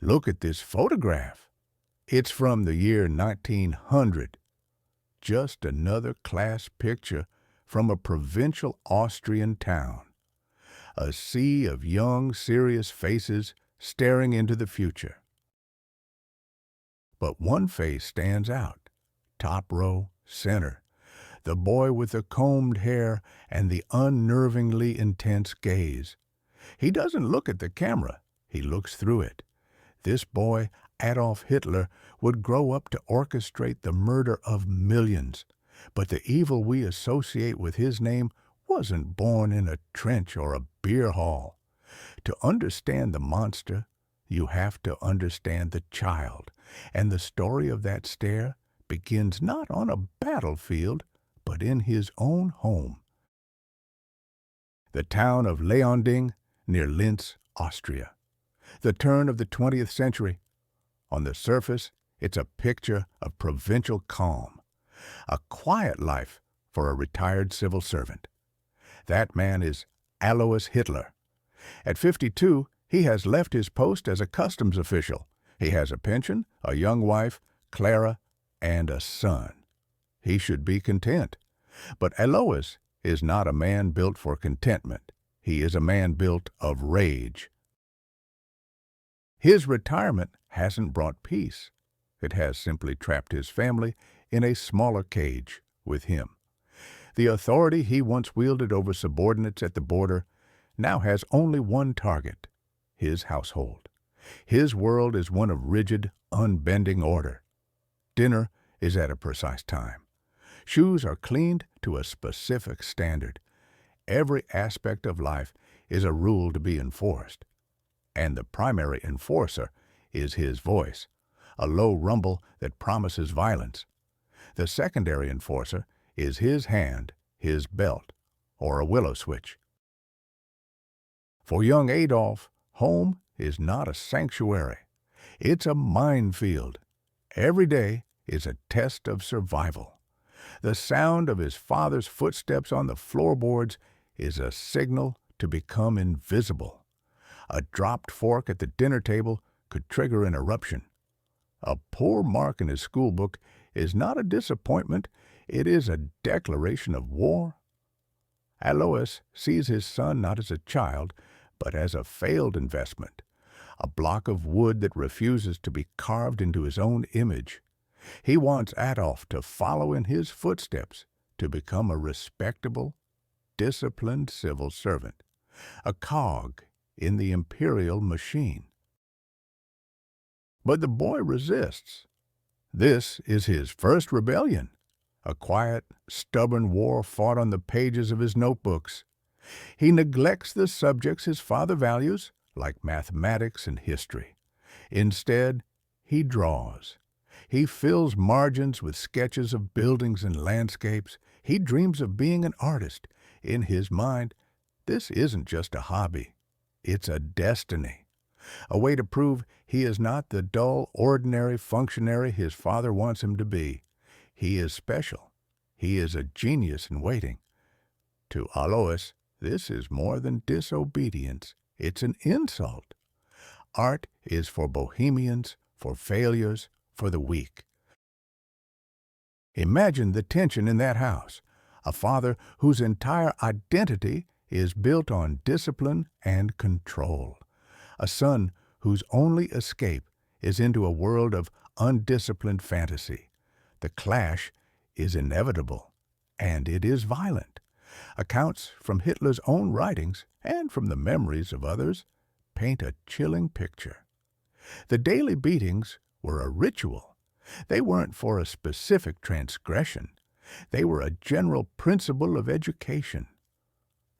Look at this photograph. It's from the year 1900. Just another class picture from a provincial Austrian town. A sea of young, serious faces staring into the future. But one face stands out, top row, center. The boy with the combed hair and the unnervingly intense gaze. He doesn't look at the camera, he looks through it. This boy, Adolf Hitler, would grow up to orchestrate the murder of millions. But the evil we associate with his name wasn't born in a trench or a beer hall. To understand the monster, you have to understand the child, and the story of that stare begins not on a battlefield, but in his own home. The town of Leonding, near Linz, Austria. The turn of the 20th century. On the surface, it's a picture of provincial calm. A quiet life for a retired civil servant. That man is Alois Hitler. At 52, he has left his post as a customs official. He has a pension, a young wife, Klara, and a son. He should be content. But Alois is not a man built for contentment. He is a man built of rage. His retirement hasn't brought peace. It has simply trapped his family in a smaller cage with him. The authority he once wielded over subordinates at the border now has only one target, his household. His world is one of rigid, unbending order. Dinner is at a precise time. Shoes are cleaned to a specific standard. Every aspect of life is a rule to be enforced. And the primary enforcer is his voice, a low rumble that promises violence. The secondary enforcer is his hand, his belt, or a willow switch. For young Adolf, home is not a sanctuary. It's a minefield. Every day is a test of survival. The sound of his father's footsteps on the floorboards is a signal to become invisible. A dropped fork at the dinner table could trigger an eruption. A poor mark in his schoolbook is not a disappointment, it is a declaration of war. Alois sees his son not as a child, but as a failed investment, a block of wood that refuses to be carved into his own image. He wants Adolf to follow in his footsteps, to become a respectable, disciplined civil servant, a cog in the imperial machine. But the boy resists. This is his first rebellion, a quiet, stubborn war fought on the pages of his notebooks. He neglects the subjects his father values, like mathematics and history. Instead, he draws. He fills margins with sketches of buildings and landscapes. He dreams of being an artist. In his mind, this isn't just a hobby. It's a destiny. A way to prove he is not the dull, ordinary functionary his father wants him to be. He is special. He is a genius in waiting. To Alois, this is more than disobedience. It's an insult. Art is for bohemians, for failures, for the weak. Imagine the tension in that house. A father whose entire identity is built on discipline and control. A son whose only escape is into a world of undisciplined fantasy. The clash is inevitable, and it is violent. Accounts from Hitler's own writings and from the memories of others paint a chilling picture. The daily beatings were a ritual. They weren't for a specific transgression. They were a general principle of education.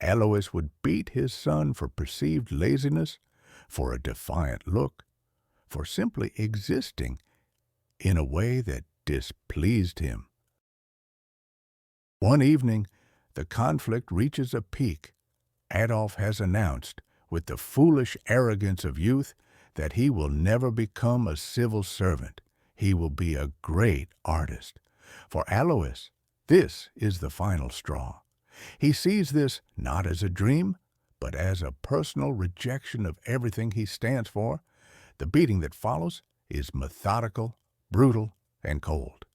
Alois would beat his son for perceived laziness, for a defiant look, for simply existing in a way that displeased him. One evening, the conflict reaches a peak. Adolf has announced, with the foolish arrogance of youth, that he will never become a civil servant. He will be a great artist. For Alois, this is the final straw. He sees this not as a dream, but as a personal rejection of everything he stands for. The beating that follows is methodical, brutal, and cold.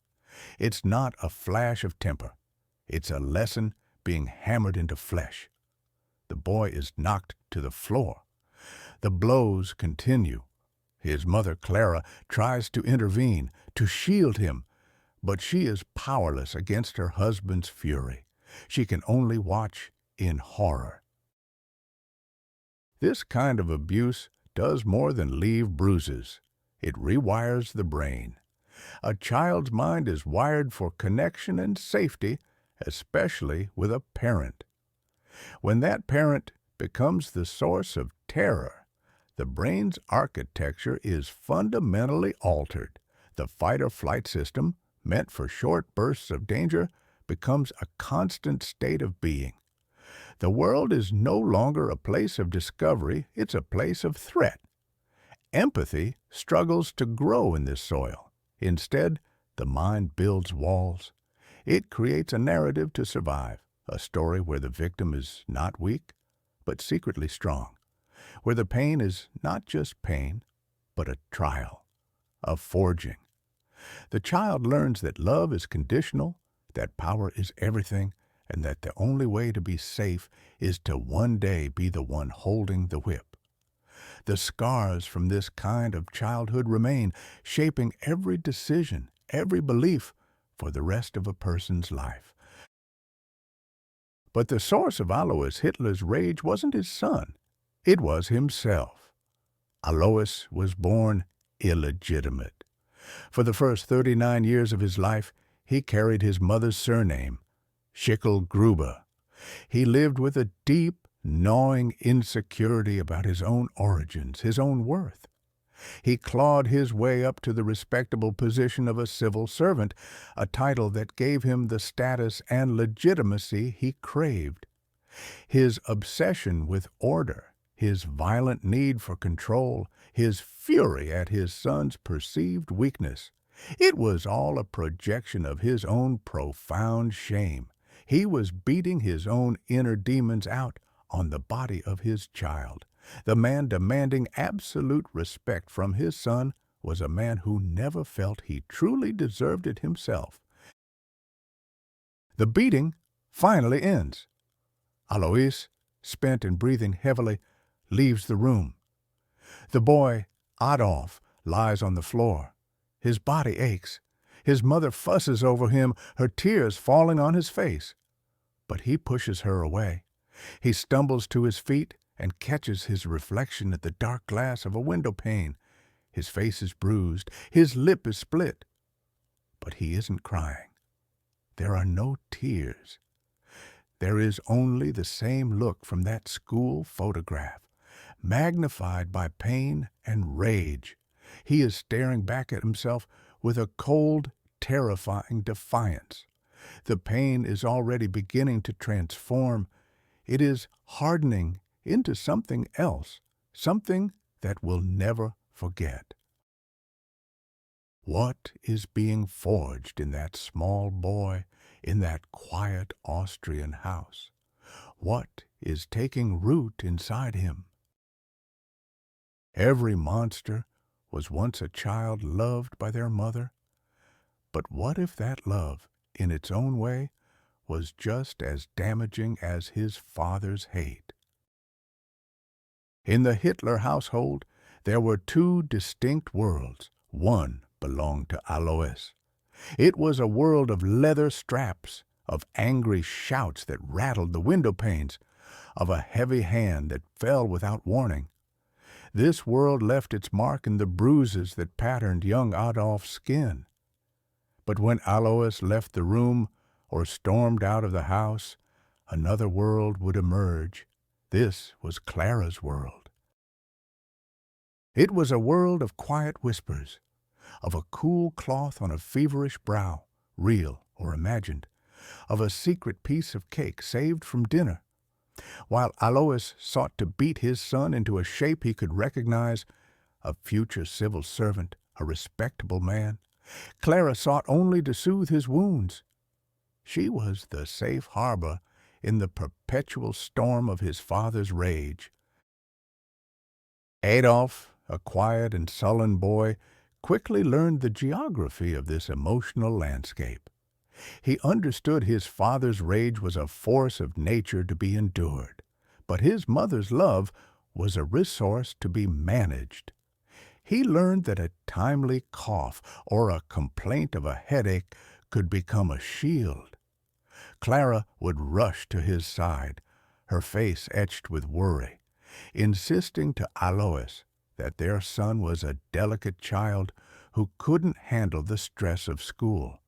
It's not a flash of temper. It's a lesson being hammered into flesh. The boy is knocked to the floor. The blows continue. His mother, Klara, tries to intervene, to shield him, but she is powerless against her husband's fury. She can only watch in horror. This kind of abuse does more than leave bruises. It rewires the brain. A child's mind is wired for connection and safety, especially with a parent. When that parent becomes the source of terror, the brain's architecture is fundamentally altered. The fight-or-flight system, meant for short bursts of danger, becomes a constant state of being. The world is no longer a place of discovery, it's a place of threat. Empathy struggles to grow in this soil. Instead, the mind builds walls. It creates a narrative to survive, a story where the victim is not weak, but secretly strong, where the pain is not just pain, but a trial, a forging. The child learns that love is conditional, that power is everything, and that the only way to be safe is to one day be the one holding the whip. The scars from this kind of childhood remain, shaping every decision, every belief for the rest of a person's life. But the source of Alois Hitler's rage wasn't his son. It was himself. Alois was born illegitimate. For the first 39 years of his life, he carried his mother's surname, Schickel-Gruber. He lived with a deep, gnawing insecurity about his own origins, his own worth. He clawed his way up to the respectable position of a civil servant, a title that gave him the status and legitimacy he craved. His obsession with order, his violent need for control, his fury at his son's perceived weakness, it was all a projection of his own profound shame. He was beating his own inner demons out on the body of his child. The man demanding absolute respect from his son was a man who never felt he truly deserved it himself. The beating finally ends. Alois, spent and breathing heavily, leaves the room. The boy, Adolf, lies on the floor. His body aches. His mother fusses over him, her tears falling on his face. But he pushes her away. He stumbles to his feet and catches his reflection at the dark glass of a window pane. His face is bruised. His lip is split. But he isn't crying. There are no tears. There is only the same look from that school photograph, magnified by pain and rage. He is staring back at himself with a cold, terrifying defiance. The pain is already beginning to transform. It is hardening into something else, something that we'll never forget. What is being forged in that small boy, in that quiet Austrian house? What is taking root inside him? Every monster was once a child loved by their mother. But what if that love, in its own way, was just as damaging as his father's hate? In the Hitler household, there were two distinct worlds. One belonged to Alois. It was a world of leather straps, of angry shouts that rattled the window panes, of a heavy hand that fell without warning. This world left its mark in the bruises that patterned young Adolf's skin. But when Alois left the room or stormed out of the house, another world would emerge. This was Klara's world. It was a world of quiet whispers, of a cool cloth on a feverish brow, real or imagined, of a secret piece of cake saved from dinner. While Alois sought to beat his son into a shape he could recognize, a future civil servant, a respectable man, Klara sought only to soothe his wounds. She was the safe harbor in the perpetual storm of his father's rage. Adolf a quiet and sullen boy, quickly learned the geography of this emotional landscape. He understood his father's rage was a force of nature to be endured, but his mother's love was a resource to be managed. He learned that a timely cough or a complaint of a headache could become a shield. Klara would rush to his side, her face etched with worry, insisting to Alois that their son was a delicate child who couldn't handle the stress of school.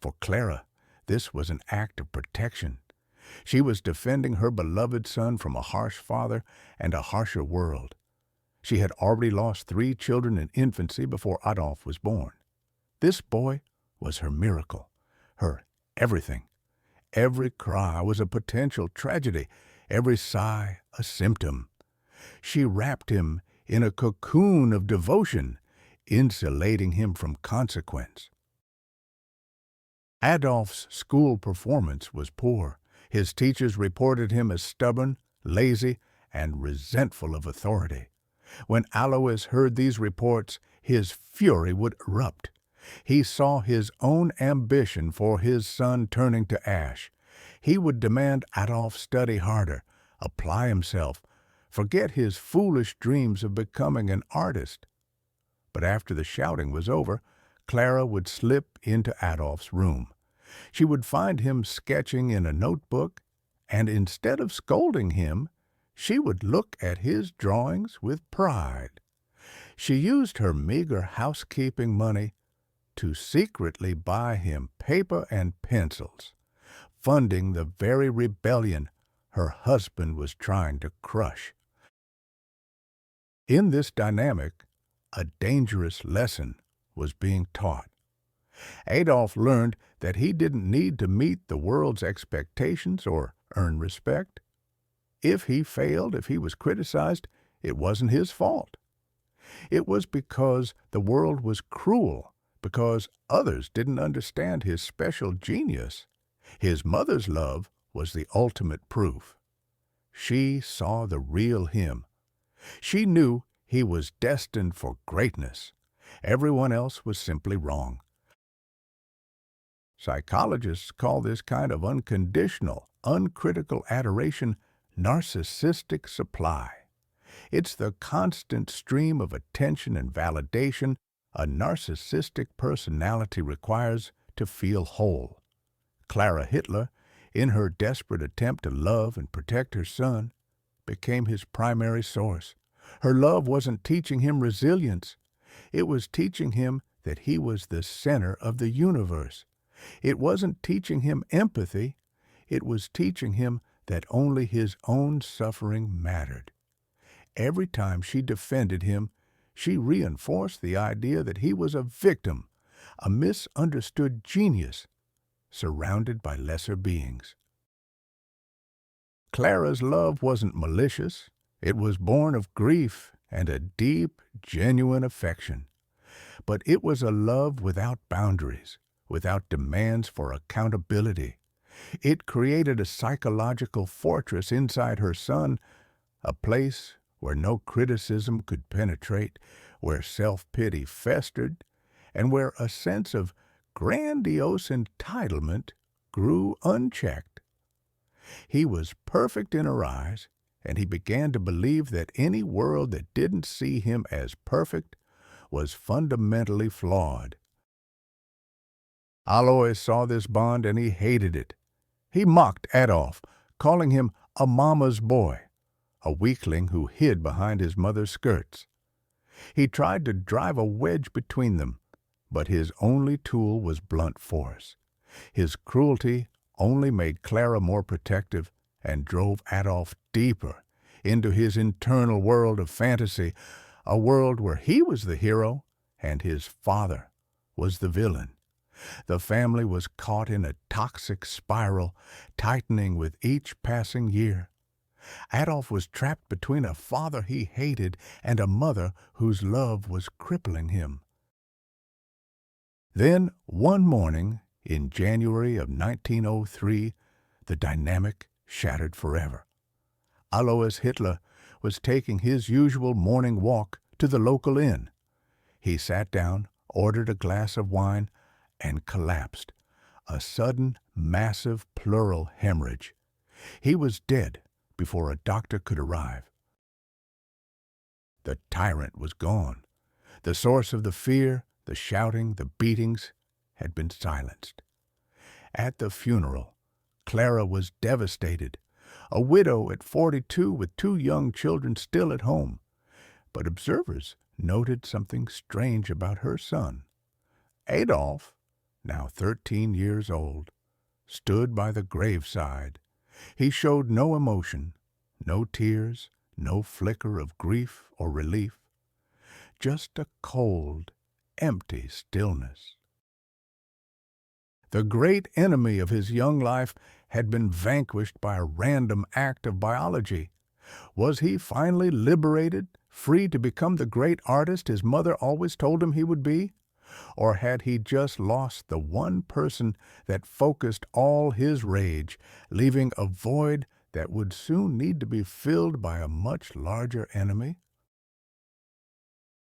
For Klara, this was an act of protection. She was defending her beloved son from a harsh father and a harsher world. She had already lost 3 children in infancy before Adolf was born. This boy was her miracle, her everything. Every cry was a potential tragedy, every sigh a symptom. She wrapped him in a cocoon of devotion, insulating him from consequence. Adolf's school performance was poor. His teachers reported him as stubborn, lazy, and resentful of authority. When Alois heard these reports, his fury would erupt. He saw his own ambition for his son turning to ash. He would demand Adolf study harder, apply himself, forget his foolish dreams of becoming an artist. But after the shouting was over, Klara would slip into Adolf's room. She would find him sketching in a notebook, and instead of scolding him, she would look at his drawings with pride. She used her meager housekeeping money to secretly buy him paper and pencils, funding the very rebellion her husband was trying to crush. In this dynamic, a dangerous lesson was being taught. Adolf learned that he didn't need to meet the world's expectations or earn respect. If he failed, if he was criticized, it wasn't his fault. It was because the world was cruel, because others didn't understand his special genius. His mother's love was the ultimate proof. She saw the real him. She knew he was destined for greatness. Everyone else was simply wrong. Psychologists call this kind of unconditional, uncritical adoration narcissistic supply. It's the constant stream of attention and validation a narcissistic personality requires to feel whole. Klara Hitler, in her desperate attempt to love and protect her son, became his primary source. Her love wasn't teaching him resilience. It was teaching him that he was the center of the universe. It wasn't teaching him empathy. It was teaching him that only his own suffering mattered. Every time she defended him, she reinforced the idea that he was a victim, a misunderstood genius, surrounded by lesser beings. Klara's love wasn't malicious. It was born of grief and a deep, genuine affection. But it was a love without boundaries, without demands for accountability. It created a psychological fortress inside her son, a place where no criticism could penetrate, where self-pity festered, and where a sense of grandiose entitlement grew unchecked. He was perfect in her eyes, and he began to believe that any world that didn't see him as perfect was fundamentally flawed. Alois saw this bond and he hated it. He mocked Adolf, calling him a mama's boy, a weakling who hid behind his mother's skirts. He tried to drive a wedge between them, but his only tool was blunt force. His cruelty only made Klara more protective and drove Adolf deeper into his internal world of fantasy, a world where he was the hero and his father was the villain. The family was caught in a toxic spiral, tightening with each passing year. Adolf was trapped between a father he hated and a mother whose love was crippling him. Then, one morning, in January of 1903, the dynamic shattered forever. Alois Hitler was taking his usual morning walk to the local inn. He sat down, ordered a glass of wine, and collapsed. A sudden, massive pleural hemorrhage. He was dead before a doctor could arrive. The tyrant was gone. The source of the fear, the shouting, the beatings, had been silenced. At the funeral, Klara was devastated, a widow at 42 with 2 young children still at home. But observers noted something strange about her son. Adolf, now 13 years old, stood by the graveside. He showed no emotion, no tears, no flicker of grief or relief, just a cold, empty stillness. The great enemy of his young life had been vanquished by a random act of biology. Was he finally liberated, free to become the great artist his mother always told him he would be? Or had he just lost the one person that focused all his rage, leaving a void that would soon need to be filled by a much larger enemy?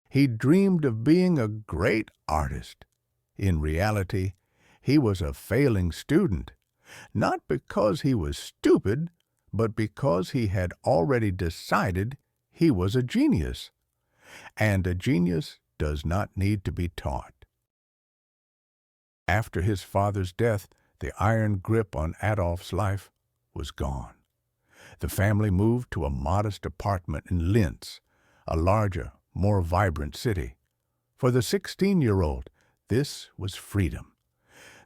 He dreamed of being a great artist. In reality, he was a failing student, not because he was stupid, but because he had already decided he was a genius. And a genius does not need to be taught. After his father's death, the iron grip on Adolf's life was gone. The family moved to a modest apartment in Linz, a larger, more vibrant city. For the 16-year-old, this was freedom.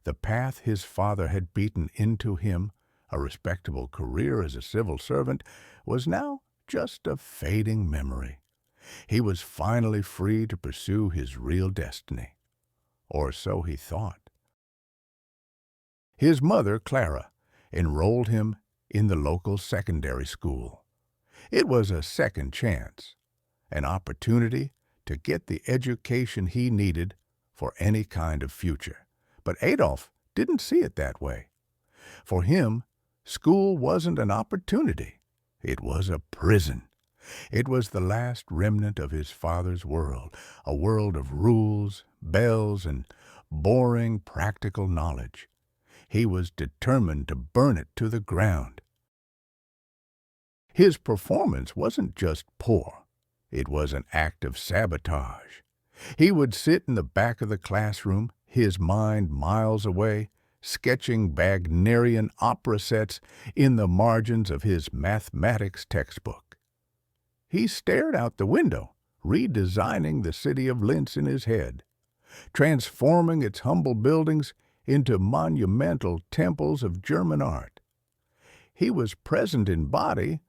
The path his father had beaten into him, a respectable career as a civil servant, was now just a fading memory. He was finally free to pursue his real destiny. Or so he thought. His mother, Klara, enrolled him in the local secondary school. It was a second chance, an opportunity to get the education he needed for any kind of future. But Adolf didn't see it that way. For him, school wasn't an opportunity. It was a prison. It was the last remnant of his father's world, a world of rules, bells, and boring practical knowledge. He was determined to burn it to the ground. His performance wasn't just poor. It was an act of sabotage. He would sit in the back of the classroom, his mind miles away, sketching Wagnerian opera sets in the margins of his mathematics textbook. He stared out the window, redesigning the city of Linz in his head, transforming its humble buildings into monumental temples of German art. He was present in body,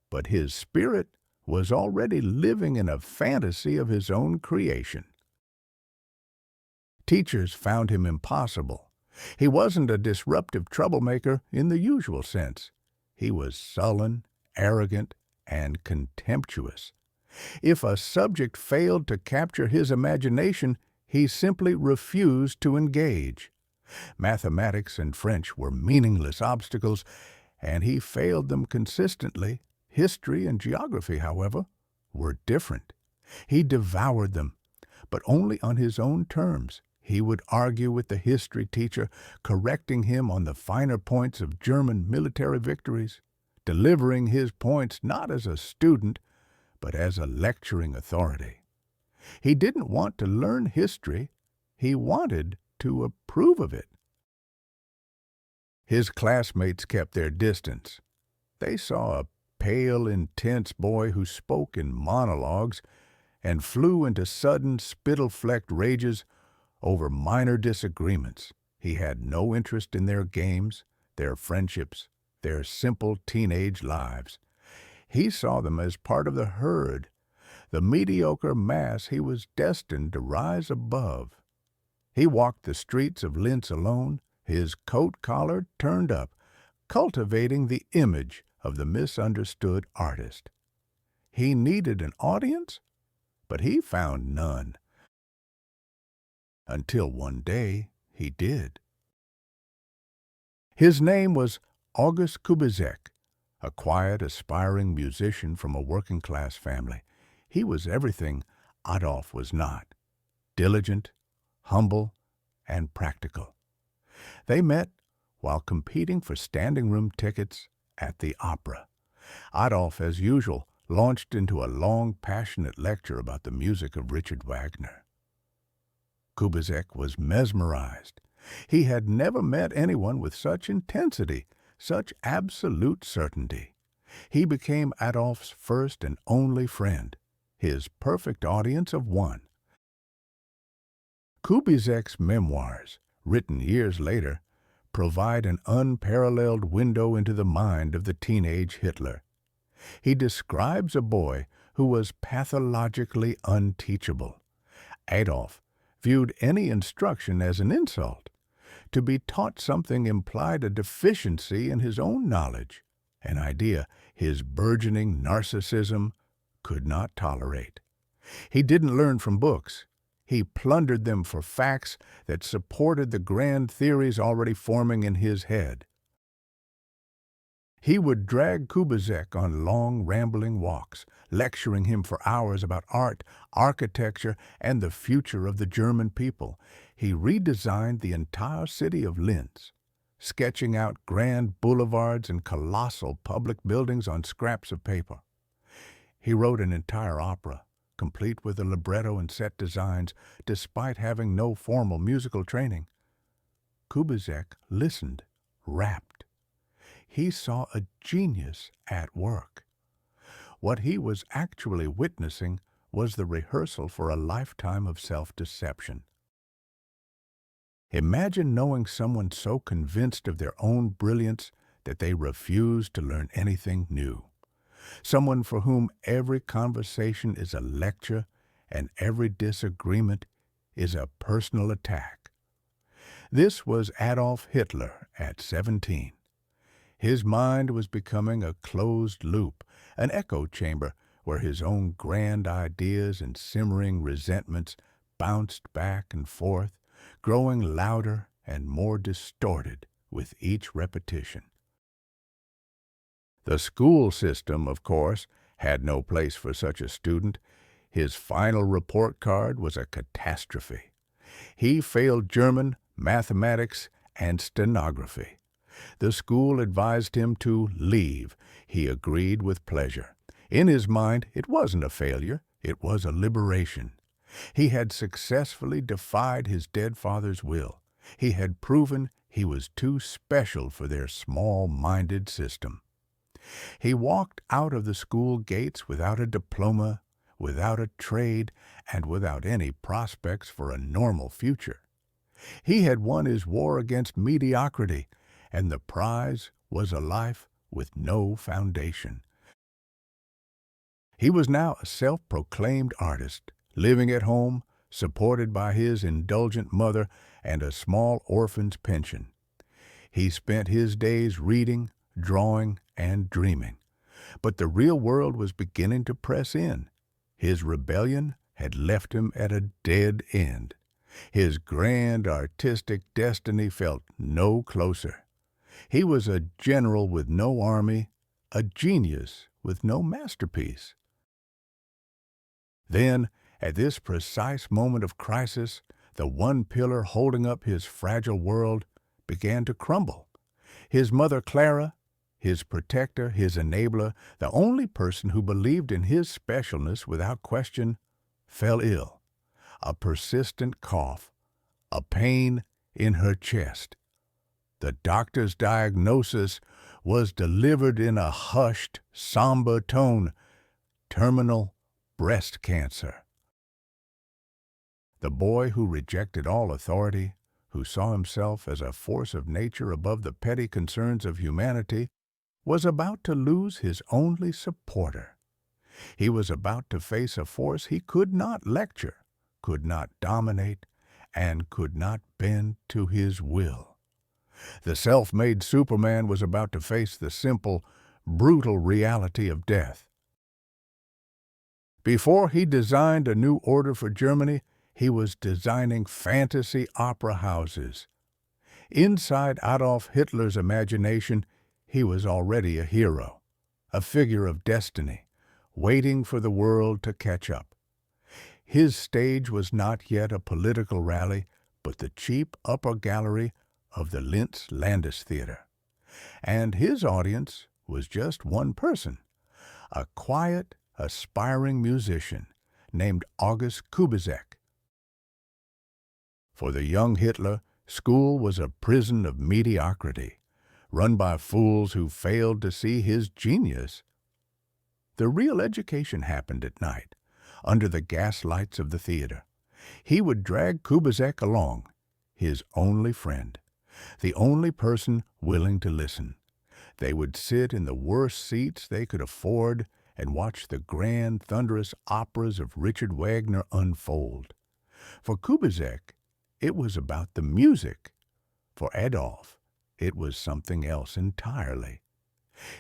but his spirit was already living in a fantasy of his own creation. Teachers found him impossible. He wasn't a disruptive troublemaker in the usual sense. He was sullen, arrogant, and contemptuous. If a subject failed to capture his imagination, he simply refused to engage. Mathematics and French were meaningless obstacles, and he failed them consistently. History and geography, however, were different. He devoured them, but only on his own terms. He would argue with the history teacher, correcting him on the finer points of German military victories, delivering his points not as a student, but as a lecturing authority. He didn't want to learn history. He wanted to approve of it. His classmates kept their distance. They saw a pale, intense boy who spoke in monologues and flew into sudden, spittle-flecked rages over minor disagreements. He had no interest in their games, their friendships, their simple teenage lives. He saw them as part of the herd, the mediocre mass he was destined to rise above. He walked the streets of Linz alone, his coat collar turned up, cultivating the image of the misunderstood artist. He needed an audience, but he found none. Until one day he did. His name was August Kubizek, A quiet, aspiring musician from a working-class family, he was everything Adolf was not: diligent, humble, and practical. They met while competing for standing room tickets at the opera. Adolf, as usual, launched into a long, passionate lecture about the music of Richard Wagner. Kubizek was mesmerized. He had never met anyone with such intensity, such absolute certainty. He became Adolf's first and only friend, his perfect audience of one. Kubizek's memoirs, written years later, provide an unparalleled window into the mind of the teenage Hitler. He describes a boy who was pathologically unteachable. Adolf viewed any instruction as an insult. To be taught something implied a deficiency in his own knowledge, an idea his burgeoning narcissism could not tolerate. He didn't learn from books. He plundered them for facts that supported the grand theories already forming in his head. He would drag Kubizek on long, rambling walks, lecturing him for hours about art, architecture, and the future of the German people. He redesigned the entire city of Linz, sketching out grand boulevards and colossal public buildings on scraps of paper. He wrote an entire opera, complete with a libretto and set designs, despite having no formal musical training. Kubizek listened, rapt. He saw a genius at work. What he was actually witnessing was the rehearsal for a lifetime of self-deception. Imagine knowing someone so convinced of their own brilliance that they refuse to learn anything new. Someone for whom every conversation is a lecture and every disagreement is a personal attack. This was Adolf Hitler at 17. His mind was becoming a closed loop, an echo chamber where his own grand ideas and simmering resentments bounced back and forth, growing louder and more distorted with each repetition. The school system, of course, had no place for such a student. His final report card was a catastrophe. He failed German, mathematics, and stenography. The school advised him to leave. He agreed with pleasure. In his mind, it wasn't a failure, it was a liberation. He had successfully defied his dead father's will. He had proven he was too special for their small-minded system. He walked out of the school gates without a diploma, without a trade, and without any prospects for a normal future. He had won his war against mediocrity, and the prize was a life with no foundation. He was now a self-proclaimed artist, living at home, supported by his indulgent mother and a small orphan's pension. He spent his days reading, drawing, and dreaming. But the real world was beginning to press in. His rebellion had left him at a dead end. His grand artistic destiny felt no closer. He was a general with no army, a genius with no masterpiece. Then, at this precise moment of crisis, the one pillar holding up his fragile world began to crumble. His mother Klara, his protector, his enabler, the only person who believed in his specialness without question, fell ill. A persistent cough, a pain in her chest. The doctor's diagnosis was delivered in a hushed, somber tone: terminal breast cancer. The boy who rejected all authority, who saw himself as a force of nature above the petty concerns of humanity, was about to lose his only supporter. He was about to face a force he could not lecture, could not dominate, and could not bend to his will. The self-made Superman was about to face the simple, brutal reality of death. Before he designed a new order for Germany, he was designing fantasy opera houses. Inside Adolf Hitler's imagination, he was already a hero. a figure of destiny, waiting for the world to catch up. His stage was not yet a political rally, but the cheap upper gallery of the Linz Landestheater. And his audience was just one person, a quiet, aspiring musician named August Kubizek. For the young Hitler, school was a prison of mediocrity, run by fools who failed to see his genius. The real education happened at night, under the gaslights of the theater. He would drag Kubizek along, his only friend, the only person willing to listen. They would sit in the worst seats they could afford and watch the grand, thunderous operas of Richard Wagner unfold. For Kubizek, it was about the music. For Adolf, it was something else entirely.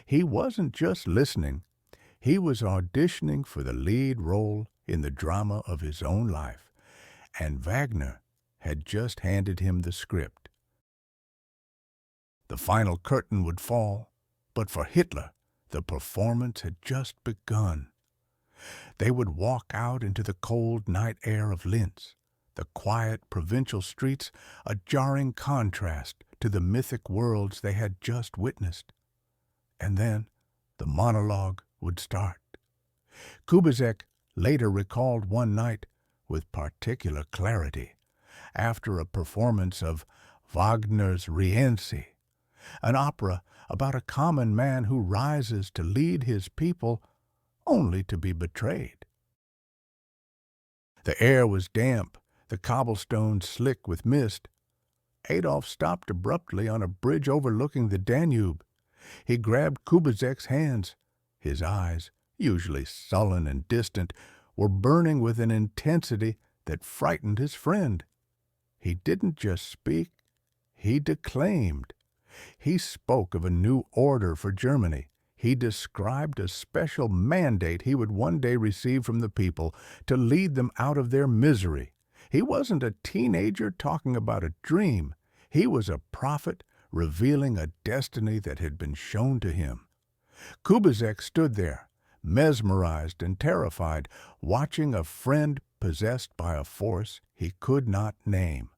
He wasn't just listening, he was auditioning for the lead role in the drama of his own life, and Wagner had just handed him the script. The final curtain would fall, but for Hitler, the performance had just begun. They would walk out into the cold night air of Linz, the quiet provincial streets, a jarring contrast to the mythic worlds they had just witnessed. And then the monologue would start. Kubizek later recalled one night with particular clarity, after a performance of Wagner's Rienzi, an opera about a common man who rises to lead his people only to be betrayed. The air was damp, the cobblestones slick with mist. Adolf stopped abruptly on a bridge overlooking the Danube. He grabbed Kubizek's hands. His eyes, usually sullen and distant, were burning with an intensity that frightened his friend. He didn't just speak, he declaimed. He spoke of a new order for Germany. He described a special mandate he would one day receive from the people to lead them out of their misery. He wasn't a teenager talking about a dream. He was a prophet revealing a destiny that had been shown to him. Kubizek stood there, mesmerized and terrified, watching a friend possessed by a force he could not name.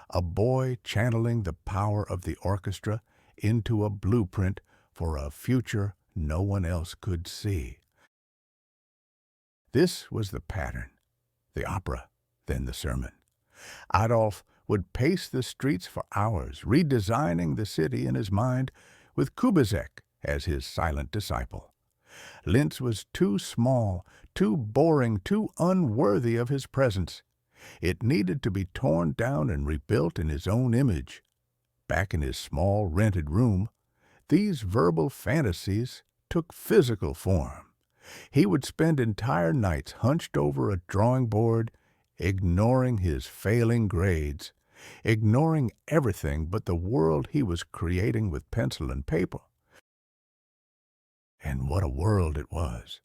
A boy channeling the power of the orchestra into a blueprint for a future no one else could see. This was the pattern, the opera, then the sermon. Adolf would pace the streets for hours, redesigning the city in his mind with Kubizek as his silent disciple. Linz was too small, too boring, too unworthy of his presence. It needed to be torn down and rebuilt in his own image. Back in his small rented room, these verbal fantasies took physical form. He would spend entire nights hunched over a drawing board, ignoring his failing grades, ignoring everything but the world he was creating with pencil and paper. And what a world it was!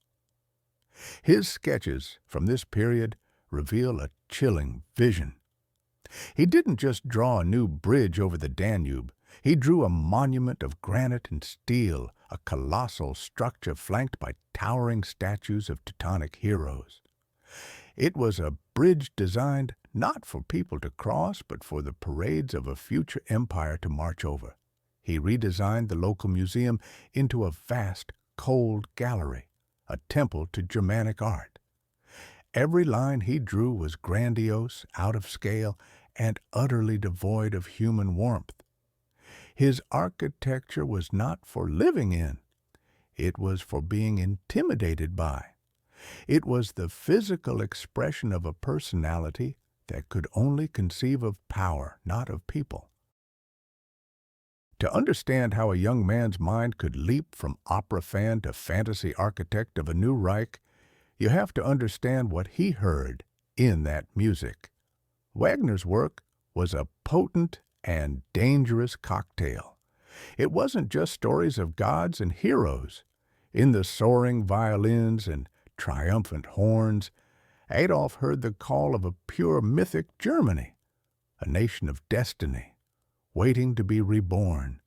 His sketches from this period reveal a chilling vision. He didn't just draw a new bridge over the Danube. He drew a monument of granite and steel, a colossal structure flanked by towering statues of Teutonic heroes. It was a bridge designed not for people to cross, but for the parades of a future empire to march over. He redesigned the local museum into a vast, cold gallery, a temple to Germanic art. Every line he drew was grandiose, out of scale, and utterly devoid of human warmth. His architecture was not for living in. It was for being intimidated by. It was the physical expression of a personality that could only conceive of power, not of people. To understand how a young man's mind could leap from opera fan to fantasy architect of a new Reich, you have to understand what he heard in that music. Wagner's work was a potent and dangerous cocktail. It wasn't just stories of gods and heroes. In the soaring violins and triumphant horns, Adolf heard the call of a pure mythic Germany, a nation of destiny, waiting to be reborn.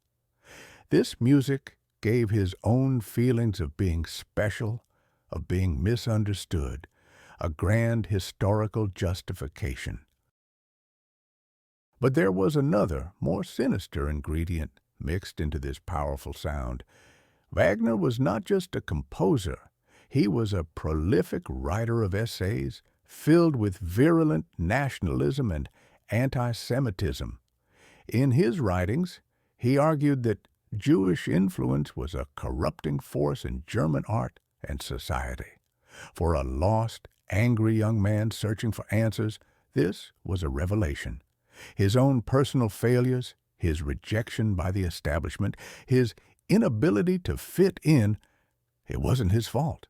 This music gave his own feelings of being special, of being misunderstood, a grand historical justification. But there was another, more sinister ingredient mixed into this powerful sound. Wagner was not just a composer. He was a prolific writer of essays filled with virulent nationalism and anti-Semitism. In his writings, he argued that Jewish influence was a corrupting force in German art and society. For a lost, angry young man searching for answers, this was a revelation. His own personal failures, his rejection by the establishment, his inability to fit in, it wasn't his fault.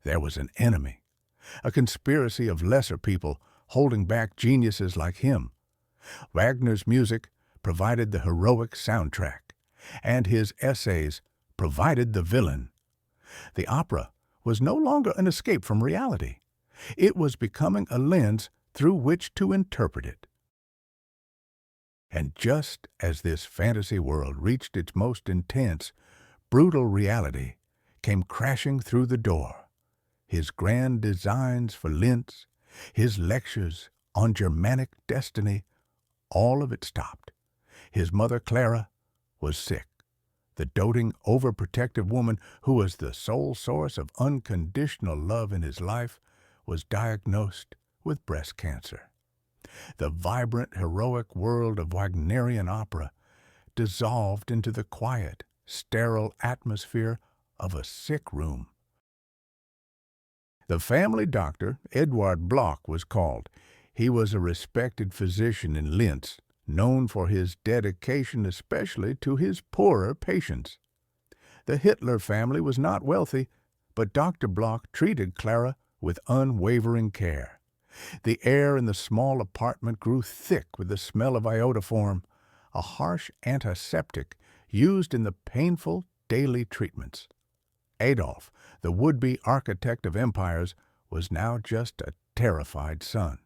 There was an enemy, a conspiracy of lesser people holding back geniuses like him. Wagner's music provided the heroic soundtrack, and his essays provided the villain. The opera was no longer an escape from reality. It was becoming a lens through which to interpret it. And just as this fantasy world reached its most intense, brutal reality came crashing through the door. His grand designs for Linz, his lectures on Germanic destiny, all of it stopped. His mother, Klara, was sick. The doting, overprotective woman who was the sole source of unconditional love in his life was diagnosed with breast cancer. The vibrant, heroic world of Wagnerian opera dissolved into the quiet, sterile atmosphere of a sick room. The family doctor, Eduard Bloch, was called. He was a respected physician in Linz, known for his dedication especially to his poorer patients. The Hitler family was not wealthy, but Dr. Bloch treated Klara with unwavering care. The air in the small apartment grew thick with the smell of iodoform, a harsh antiseptic used in the painful daily treatments. Adolf, the would-be architect of empires, was now just a terrified son.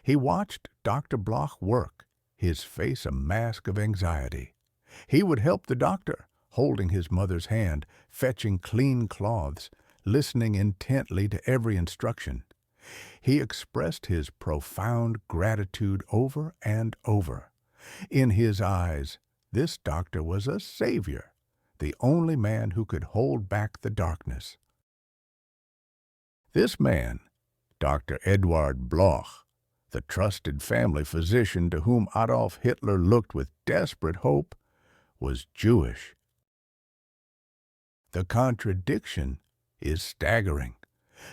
He watched Dr. Bloch work, his face a mask of anxiety. He would help the doctor, holding his mother's hand, fetching clean cloths, listening intently to every instruction. He expressed his profound gratitude over and over. In his eyes, this doctor was a savior, the only man who could hold back the darkness. This man, Dr. Eduard Bloch, the trusted family physician to whom Adolf Hitler looked with desperate hope, was Jewish. The contradiction is staggering.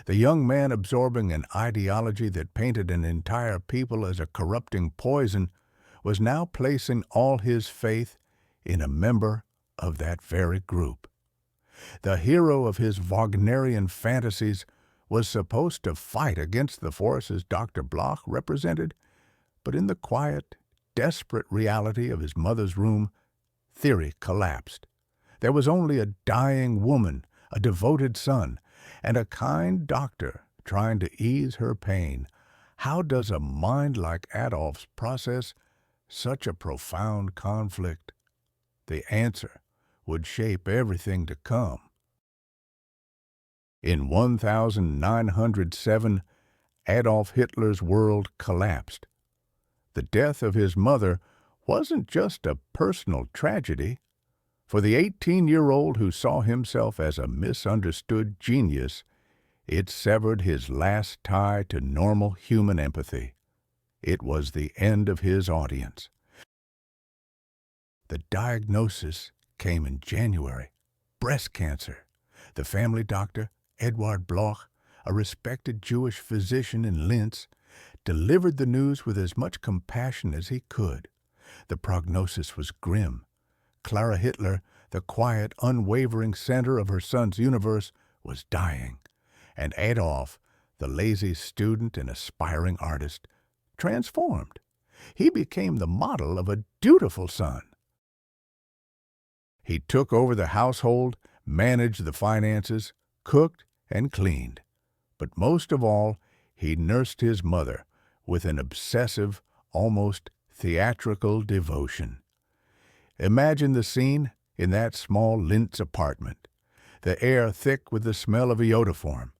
The young man absorbing an ideology that painted an entire people as a corrupting poison was now placing all his faith in a member of that very group. The hero of his Wagnerian fantasies was supposed to fight against the forces Dr. Bloch represented, but in the quiet, desperate reality of his mother's room, theory collapsed. There was only a dying woman, a devoted son, and a kind doctor trying to ease her pain. How does a mind like Adolf's process such a profound conflict? The answer would shape everything to come. In 1907, Adolf Hitler's world collapsed. The death of his mother wasn't just a personal tragedy. For the 18-year-old who saw himself as a misunderstood genius, it severed his last tie to normal human empathy. It was the end of his audience. The diagnosis came in January: breast cancer. The family doctor, Eduard Bloch, a respected Jewish physician in Linz, delivered the news with as much compassion as he could. The prognosis was grim. Klara Hitler, the quiet, unwavering center of her son's universe, was dying, and Adolf, the lazy student and aspiring artist, transformed. He became the model of a dutiful son. He took over the household, managed the finances, cooked and cleaned. But most of all, he nursed his mother with an obsessive, almost theatrical devotion. Imagine the scene. in that small Linz apartment, the air thick with the smell of iodoform,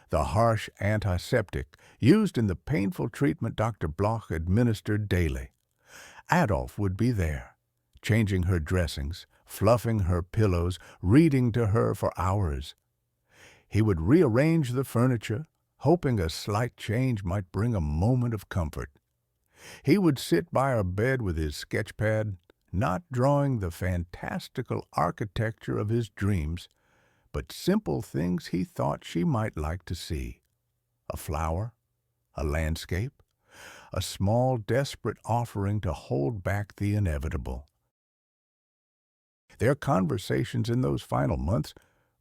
the harsh antiseptic used in the painful treatment Dr. Bloch administered daily. Adolf would be there, changing her dressings, fluffing her pillows, reading to her for hours. He would rearrange the furniture, hoping a slight change might bring a moment of comfort. He would sit by her bed with his sketchpad, not drawing the fantastical architecture of his dreams, but simple things he thought she might like to see. A flower, a landscape, a small, desperate offering to hold back the inevitable. Their conversations in those final months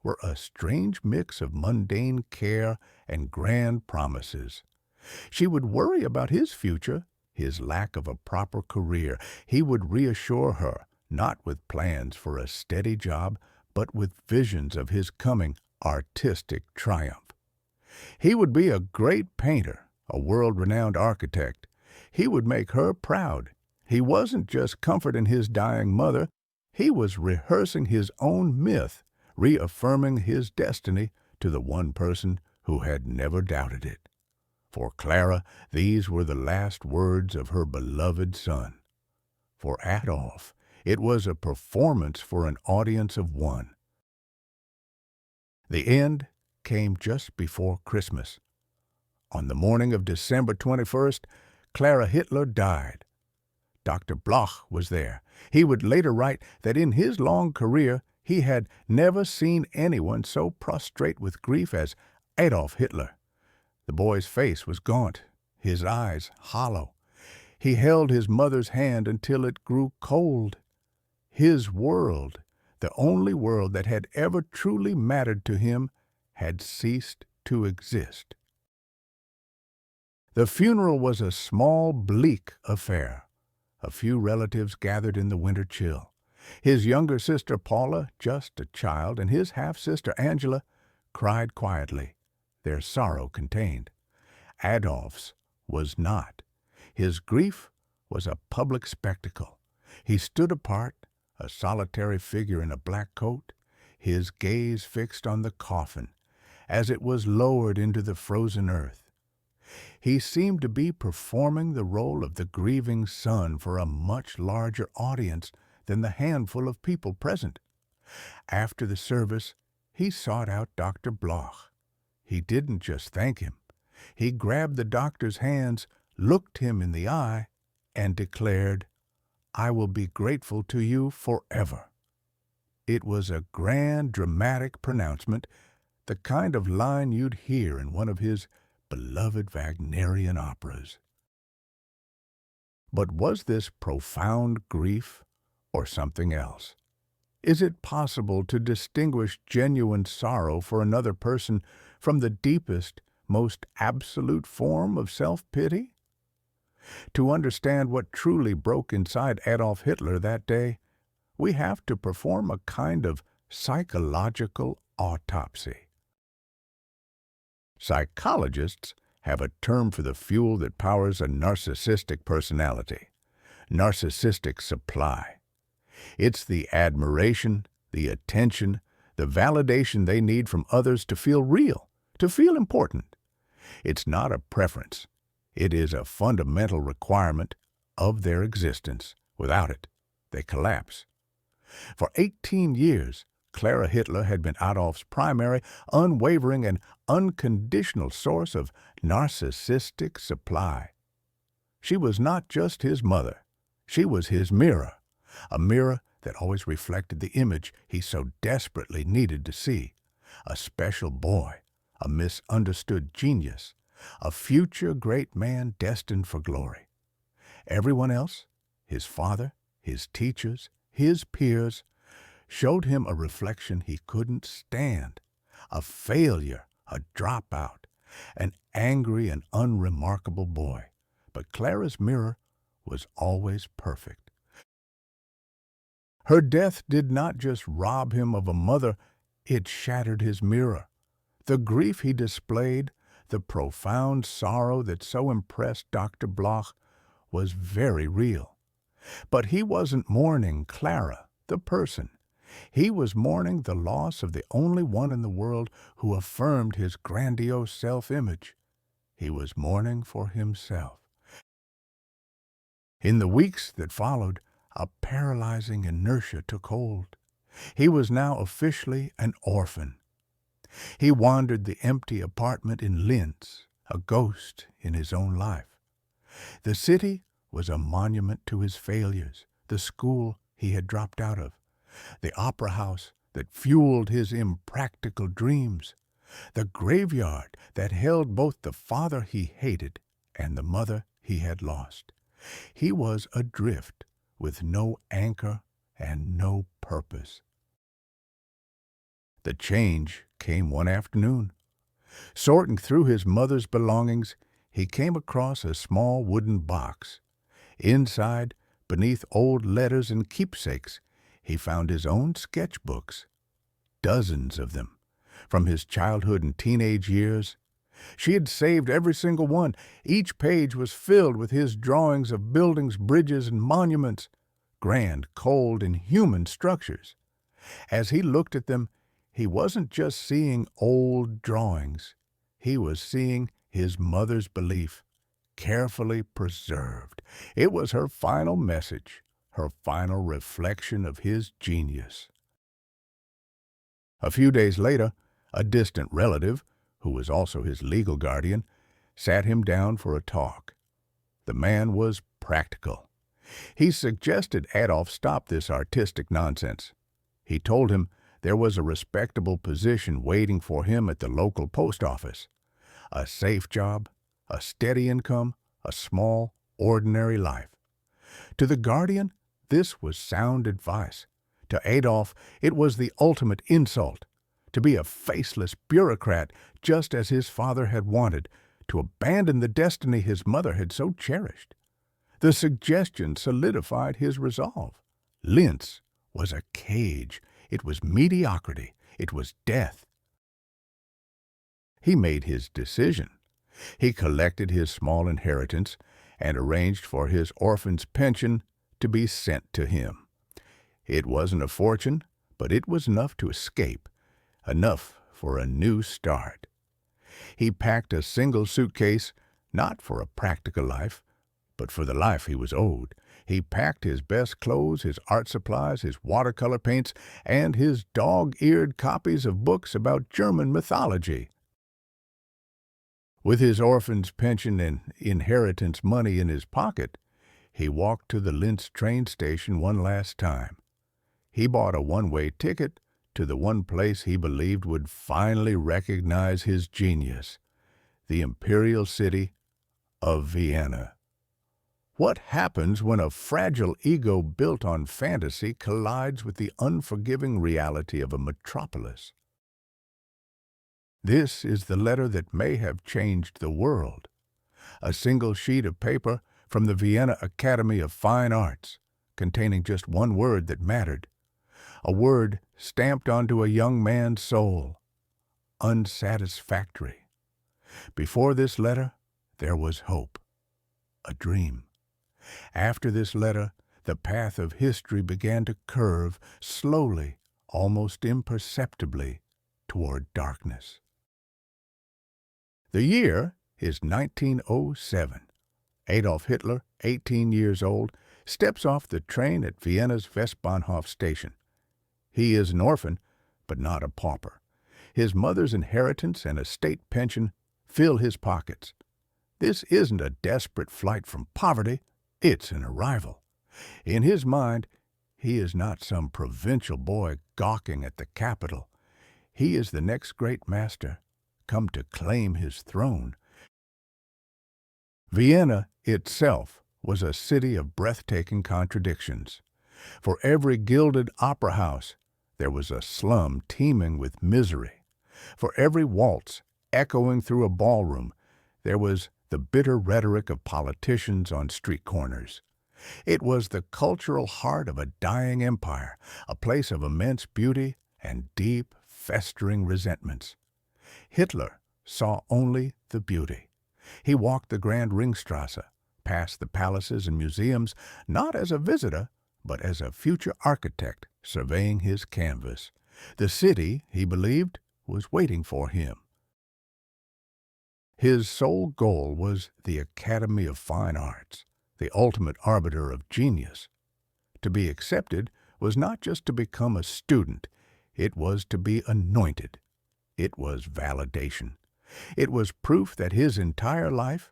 were a strange mix of mundane care and grand promises. She would worry about his future, his lack of a proper career. He would reassure her, not with plans for a steady job, but with visions of his coming artistic triumph. He would be a great painter, a world-renowned architect. He would make her proud. He wasn't just comforting his dying mother, he was rehearsing his own myth, reaffirming his destiny to the one person who had never doubted it. For Klara, these were the last words of her beloved son. For Adolf, it was a performance for an audience of one. The end came just before Christmas. On the morning of December 21st, Klara Hitler died. Dr. Bloch was there. He would later write that in his long career he had never seen anyone so prostrate with grief as Adolf Hitler. The boy's face was gaunt, his eyes hollow. He held his mother's hand until it grew cold. His world, the only world that had ever truly mattered to him, had ceased to exist. The funeral was a small, bleak affair. A few relatives gathered in the winter chill. His younger sister Paula, just a child, and his half-sister Angela cried quietly, their sorrow contained. Adolf's was not. His grief was a public spectacle. He stood apart, a solitary figure in a black coat, his gaze fixed on the coffin as it was lowered into the frozen earth. He seemed to be performing the role of the grieving son for a much larger audience than the handful of people present. After the service, he sought out Dr. Bloch. He didn't just thank him. He grabbed the doctor's hands, looked him in the eye, and declared, "I will be grateful to you forever." It was a grand, dramatic pronouncement, the kind of line you'd hear in one of his beloved Wagnerian operas. But was this profound grief or something else? Is it possible to distinguish genuine sorrow for another person from the deepest, most absolute form of self-pity? To understand what truly broke inside Adolf Hitler that day, we have to perform a kind of psychological autopsy. Psychologists have a term for the fuel that powers a narcissistic personality: narcissistic supply. It's the admiration, the attention, the validation they need from others to feel real, to feel important. It's not a preference. It is a fundamental requirement of their existence. Without it, they collapse. For 18 years, Klara Hitler had been Adolf's primary, unwavering, and unconditional source of narcissistic supply. She was not just his mother. She was his mirror, a mirror that always reflected the image he so desperately needed to see: a special boy, a misunderstood genius, a future great man destined for glory. Everyone else, his father, his teachers, his peers, showed him a reflection he couldn't stand: a failure, a dropout, an angry and unremarkable boy. But Klara's mirror was always perfect. Her death did not just rob him of a mother, it shattered his mirror. The grief he displayed, the profound sorrow that so impressed Dr. Bloch, was very real. But he wasn't mourning Klara, the person. He was mourning the loss of the only one in the world who affirmed his grandiose self-image. He was mourning for himself. In the weeks that followed, a paralyzing inertia took hold. He was now officially an orphan. He wandered the empty apartment in Linz, a ghost in his own life. The city was a monument to his failures, the school he had dropped out of, the opera house that fueled his impractical dreams, the graveyard that held both the father he hated and the mother he had lost. He was adrift with no anchor and no purpose. The change came one afternoon. Sorting through his mother's belongings, he came across a small wooden box. Inside, beneath old letters and keepsakes, he found his own sketchbooks, dozens of them, from his childhood and teenage years. She had saved every single one. Each page was filled with his drawings of buildings, bridges, and monuments, grand, cold, and human structures. As he looked at them, he wasn't just seeing old drawings. He was seeing his mother's belief, carefully preserved. It was her final message, her final reflection of his genius. A few days later, a distant relative, who was also his legal guardian, sat him down for a talk. The man was practical. He suggested Adolf stop this artistic nonsense. He told him there was a respectable position waiting for him at the local post office. A safe job, a steady income, a small, ordinary life. To the guardian, this was sound advice. To Adolf, it was the ultimate insult. To be a faceless bureaucrat, just as his father had wanted, to abandon the destiny his mother had so cherished. The suggestion solidified his resolve. Linz was a cage. It was mediocrity. It was death. He made his decision. He collected his small inheritance and arranged for his orphan's pension to be sent to him. It wasn't a fortune, but it was enough to escape, enough for a new start. He packed a single suitcase, not for a practical life, but for the life he was owed. He packed his best clothes, his art supplies, his watercolor paints, and his dog-eared copies of books about German mythology. With his orphan's pension and inheritance money in his pocket, he walked to the Linz train station one last time. He bought a one-way ticket to the one place he believed would finally recognize his genius, the imperial city of Vienna. What happens when a fragile ego built on fantasy collides with the unforgiving reality of a metropolis? This is the letter that may have changed the world. A single sheet of paper from the Vienna Academy of Fine Arts, containing just one word that mattered. A word stamped onto a young man's soul. Unsatisfactory. Before this letter, there was hope. A dream. After this letter, the path of history began to curve slowly, almost imperceptibly, toward darkness. The year is 1907. Adolf Hitler, 18 years old, steps off the train at Vienna's Westbahnhof station. He is an orphan, but not a pauper. His mother's inheritance and a state pension fill his pockets. This isn't a desperate flight from poverty, it's an arrival. In his mind, he is not some provincial boy gawking at the capital. He is the next great master, come to claim his throne. Vienna itself was a city of breathtaking contradictions. For every gilded opera house, there was a slum teeming with misery. For every waltz echoing through a ballroom, there was the bitter rhetoric of politicians on street corners. It was the cultural heart of a dying empire, a place of immense beauty and deep, festering resentments. Hitler saw only the beauty. He walked the Grand Ringstrasse, past the palaces and museums, not as a visitor, but as a future architect surveying his canvas. The city, he believed, was waiting for him. His sole goal was the Academy of Fine Arts, the ultimate arbiter of genius. To be accepted was not just to become a student, it was to be anointed. It was validation. It was proof that his entire life,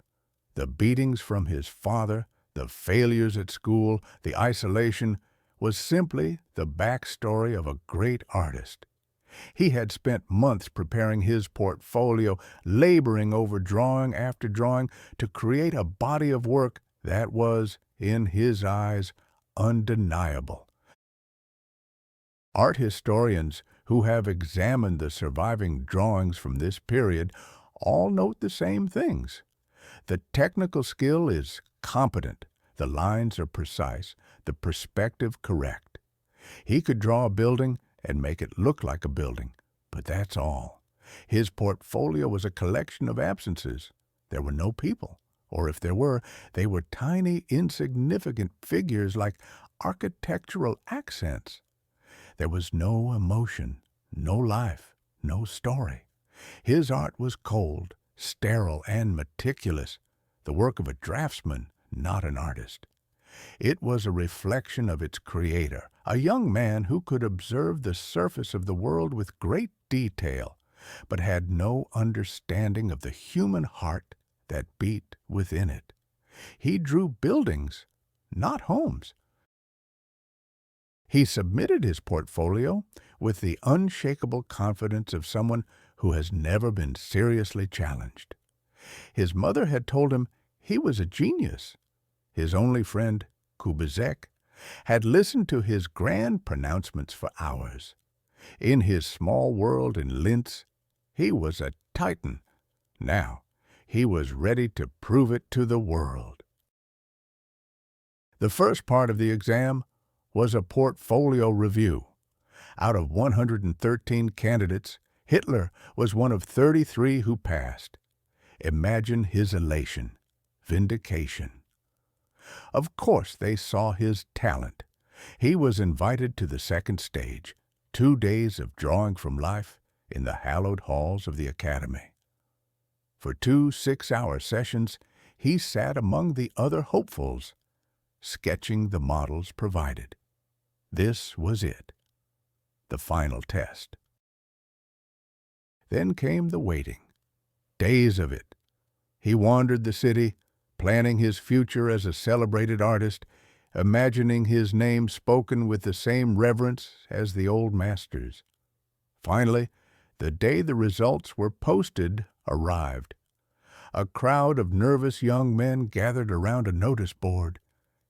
the beatings from his father, the failures at school, the isolation, was simply the backstory of a great artist. He had spent months preparing his portfolio, laboring over drawing after drawing to create a body of work that was, in his eyes, undeniable. Art historians who have examined the surviving drawings from this period all note the same things. The technical skill is competent, the lines are precise, the perspective correct. He could draw a building and make it look like a building, but that's all. His portfolio was a collection of absences. There were no people, or if there were, they were tiny, insignificant figures like architectural accents. There was no emotion, no life, no story. His art was cold, sterile, and meticulous, the work of a draftsman, not an artist. It was a reflection of its creator, a young man who could observe the surface of the world with great detail, but had no understanding of the human heart that beat within it. He drew buildings, not homes. He submitted his portfolio with the unshakable confidence of someone who has never been seriously challenged. His mother had told him he was a genius. His only friend, Kubizek, had listened to his grand pronouncements for hours. In his small world in Linz, he was a titan. Now, he was ready to prove it to the world. The first part of the exam was a portfolio review. Out of 113 candidates, Hitler was one of 33 who passed. Imagine his elation, vindication. Of course they saw his talent. He was invited to the second stage, 2 days of drawing from life in the hallowed halls of the Academy. For 2 6-hour sessions, he sat among the other hopefuls, sketching the models provided. This was it, the final test. Then came the waiting, days of it. He wandered the city, planning his future as a celebrated artist, imagining his name spoken with the same reverence as the old masters. Finally, the day the results were posted arrived. A crowd of nervous young men gathered around a notice board.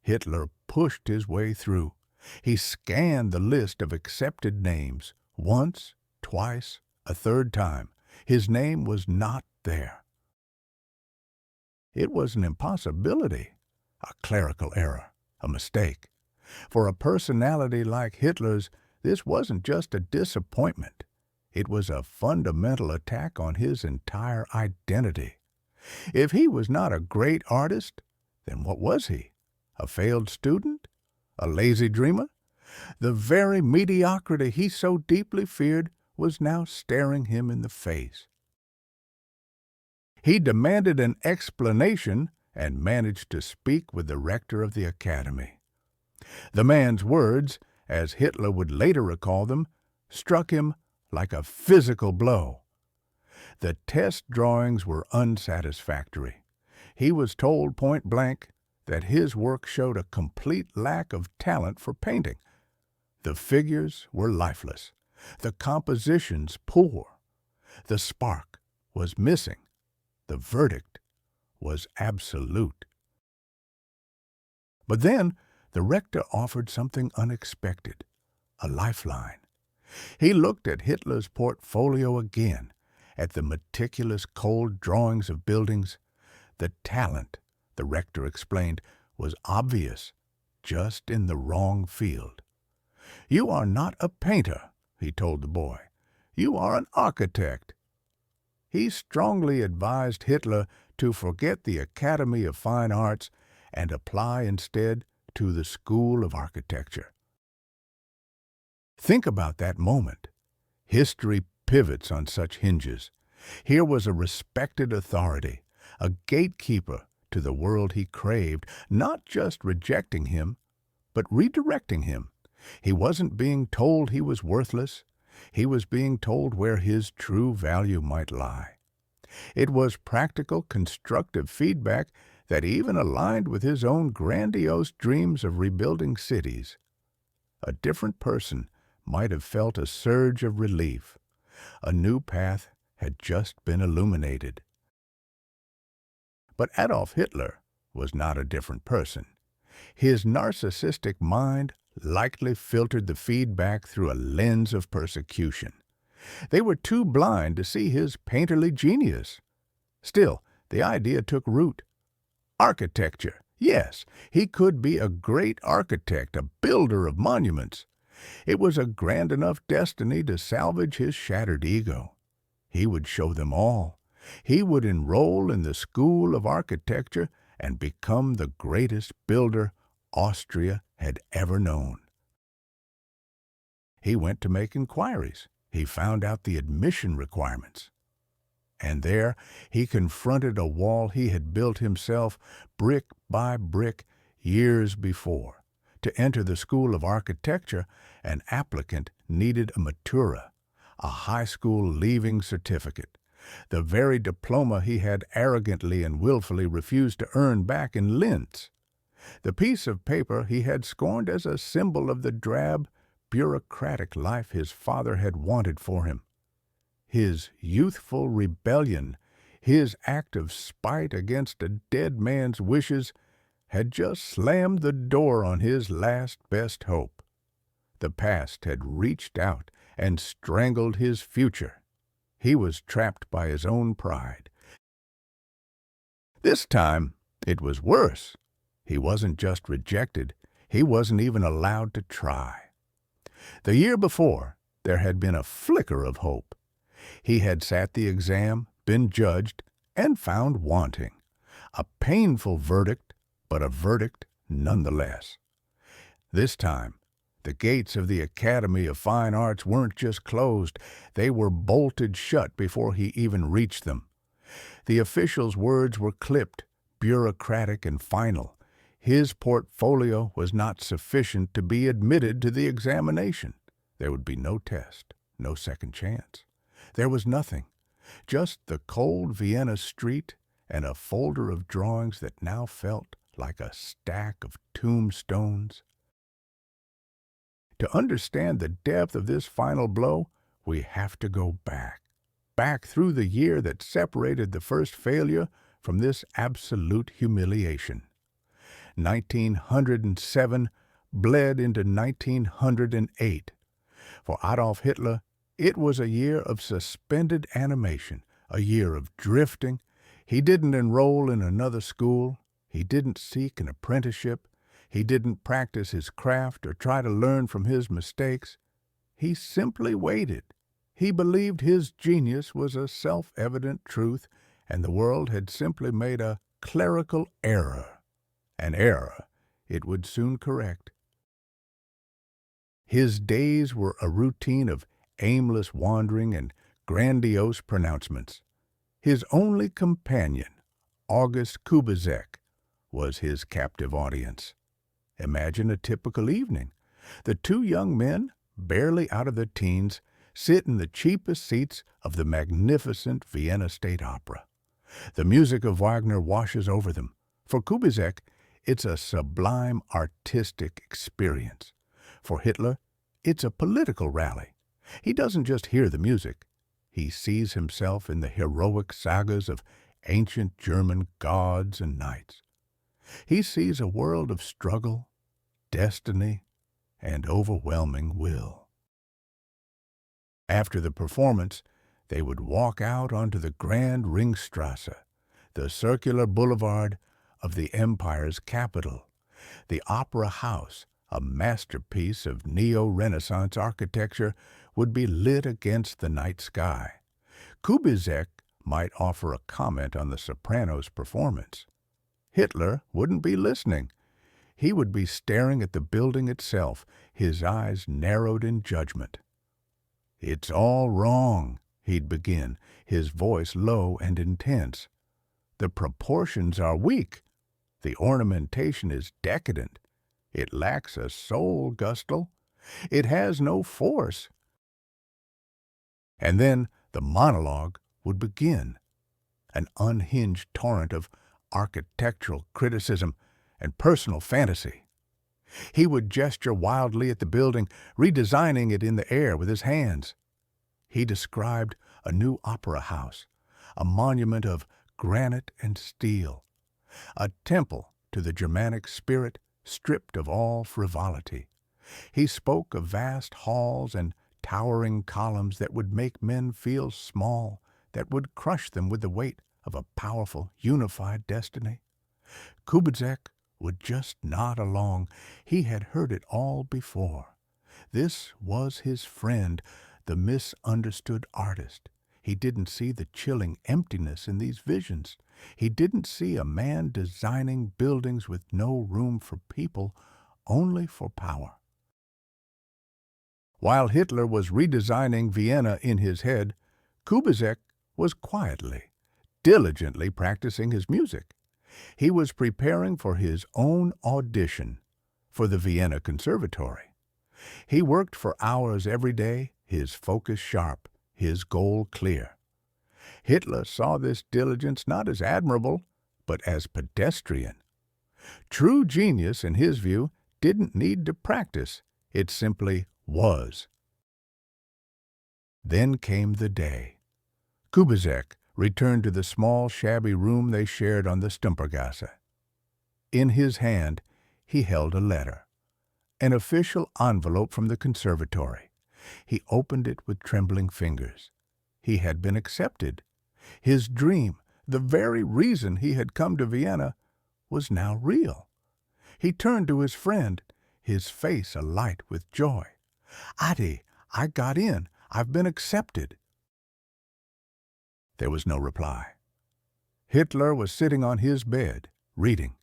Hitler pushed his way through. He scanned the list of accepted names. Once, twice, a third time. His name was not there. It was an impossibility, a clerical error, a mistake. For a personality like Hitler's, this wasn't just a disappointment. It was a fundamental attack on his entire identity. If he was not a great artist, then what was he? A failed student? A lazy dreamer? The very mediocrity he so deeply feared was now staring him in the face. He demanded an explanation and managed to speak with the rector of the Academy. The man's words, as Hitler would later recall them, struck him like a physical blow. The test drawings were unsatisfactory. He was told point blank that his work showed a complete lack of talent for painting. The figures were lifeless, the compositions poor. The spark was missing. The verdict was absolute. But then the rector offered something unexpected, a lifeline. He looked at Hitler's portfolio again, at the meticulous cold drawings of buildings. The talent, the rector explained, was obvious, just in the wrong field. "You are not a painter," he told the boy. "You are an architect." He strongly advised Hitler to forget the Academy of Fine Arts and apply instead to the School of Architecture. Think about that moment. History pivots on such hinges. Here was a respected authority, a gatekeeper to the world he craved, not just rejecting him, but redirecting him. He wasn't being told he was worthless. He was being told where his true value might lie. It was practical, constructive feedback that even aligned with his own grandiose dreams of rebuilding cities. A different person might have felt a surge of relief. A new path had just been illuminated. But Adolf Hitler was not a different person. His narcissistic mind likely filtered the feedback through a lens of persecution. They were too blind to see his painterly genius. Still, the idea took root. Architecture. Yes, he could be a great architect, a builder of monuments. It was a grand enough destiny to salvage his shattered ego. He would show them all. He would enroll in the School of Architecture and become the greatest builder Austria had ever known. He went to make inquiries. He found out the admission requirements. And there he confronted a wall he had built himself, brick by brick, years before. To enter the School of Architecture, an applicant needed a matura, a high school leaving certificate, the very diploma he had arrogantly and willfully refused to earn back in Linz. The piece of paper he had scorned as a symbol of the drab, bureaucratic life his father had wanted for him. His youthful rebellion, his act of spite against a dead man's wishes, had just slammed the door on his last best hope. The past had reached out and strangled his future. He was trapped by his own pride. This time, it was worse. He wasn't just rejected, he wasn't even allowed to try. The year before, there had been a flicker of hope. He had sat the exam, been judged, and found wanting. A painful verdict, but a verdict nonetheless. This time, the gates of the Academy of Fine Arts weren't just closed, they were bolted shut before he even reached them. The official's words were clipped, bureaucratic and final. His portfolio was not sufficient to be admitted to the examination. There would be no test, no second chance. There was nothing, just the cold Vienna street and a folder of drawings that now felt like a stack of tombstones. To understand the depth of this final blow, we have to go back through the year that separated the first failure from this absolute humiliation. 1907 bled into 1908. For Adolf Hitler, it was a year of suspended animation, a year of drifting. He didn't enroll in another school. He didn't seek an apprenticeship. He didn't practice his craft or try to learn from his mistakes. He simply waited. He believed his genius was a self-evident truth, and the world had simply made a clerical error. An error it would soon correct. His days were a routine of aimless wandering and grandiose pronouncements. His only companion, August Kubizek, was his captive audience. Imagine a typical evening. The two young men, barely out of their teens, sit in the cheapest seats of the magnificent Vienna State Opera. The music of Wagner washes over them. For Kubizek, it's a sublime artistic experience. For Hitler, it's a political rally. He doesn't just hear the music. He sees himself in the heroic sagas of ancient German gods and knights. He sees a world of struggle, destiny, and overwhelming will. After the performance, they would walk out onto the grand Ringstrasse, the circular boulevard of the empire's capital. The Opera House, a masterpiece of neo-Renaissance architecture, would be lit against the night sky. Kubizek might offer a comment on the soprano's performance. Hitler wouldn't be listening. he would be staring at the building itself, his eyes narrowed in judgment. "It's all wrong," he'd begin, his voice low and intense. "The proportions are weak. The ornamentation is decadent. It lacks a soul, Gustl. It has no force." And then the monologue would begin, an unhinged torrent of architectural criticism and personal fantasy. He would gesture wildly at the building, redesigning it in the air with his hands. He described a new opera house, a monument of granite and steel, a temple to the Germanic spirit stripped of all frivolity. He spoke of vast halls and towering columns that would make men feel small, that would crush them with the weight of a powerful, unified destiny. Kubizek would just nod along. He had heard it all before. This was his friend, the misunderstood artist. He didn't see the chilling emptiness in these visions. He didn't see a man designing buildings with no room for people, only for power. While Hitler was redesigning Vienna in his head, Kubizek was quietly, diligently practicing his music. He was preparing for his own audition for the Vienna Conservatory. He worked for hours every day, his focus sharp, his goal clear. Hitler saw this diligence not as admirable, but as pedestrian. True genius, in his view, didn't need to practice. It simply was. Then came the day. Kubizek returned to the small, shabby room they shared on the Stumpergasse. In his hand, he held a letter, an official envelope from the conservatory. He opened it with trembling fingers. He had been accepted. His dream, the very reason he had come to Vienna, was now real. He turned to his friend, his face alight with joy. "Adi, I got in. I've been accepted." There was no reply. Hitler was sitting on his bed, reading.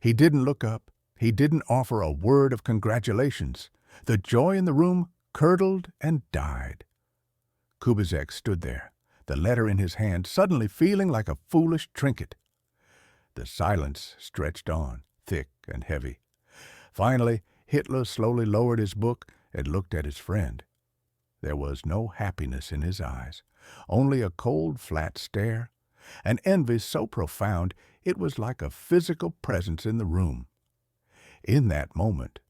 He didn't look up. He didn't offer a word of congratulations. The joy in the room curdled and died. Kubizek stood there, the letter in his hand, suddenly feeling like a foolish trinket. The silence stretched on, thick and heavy. Finally, Hitler slowly lowered his book and looked at his friend. There was no happiness in his eyes, only a cold, flat stare, an envy so profound it was like a physical presence in the room. In that moment,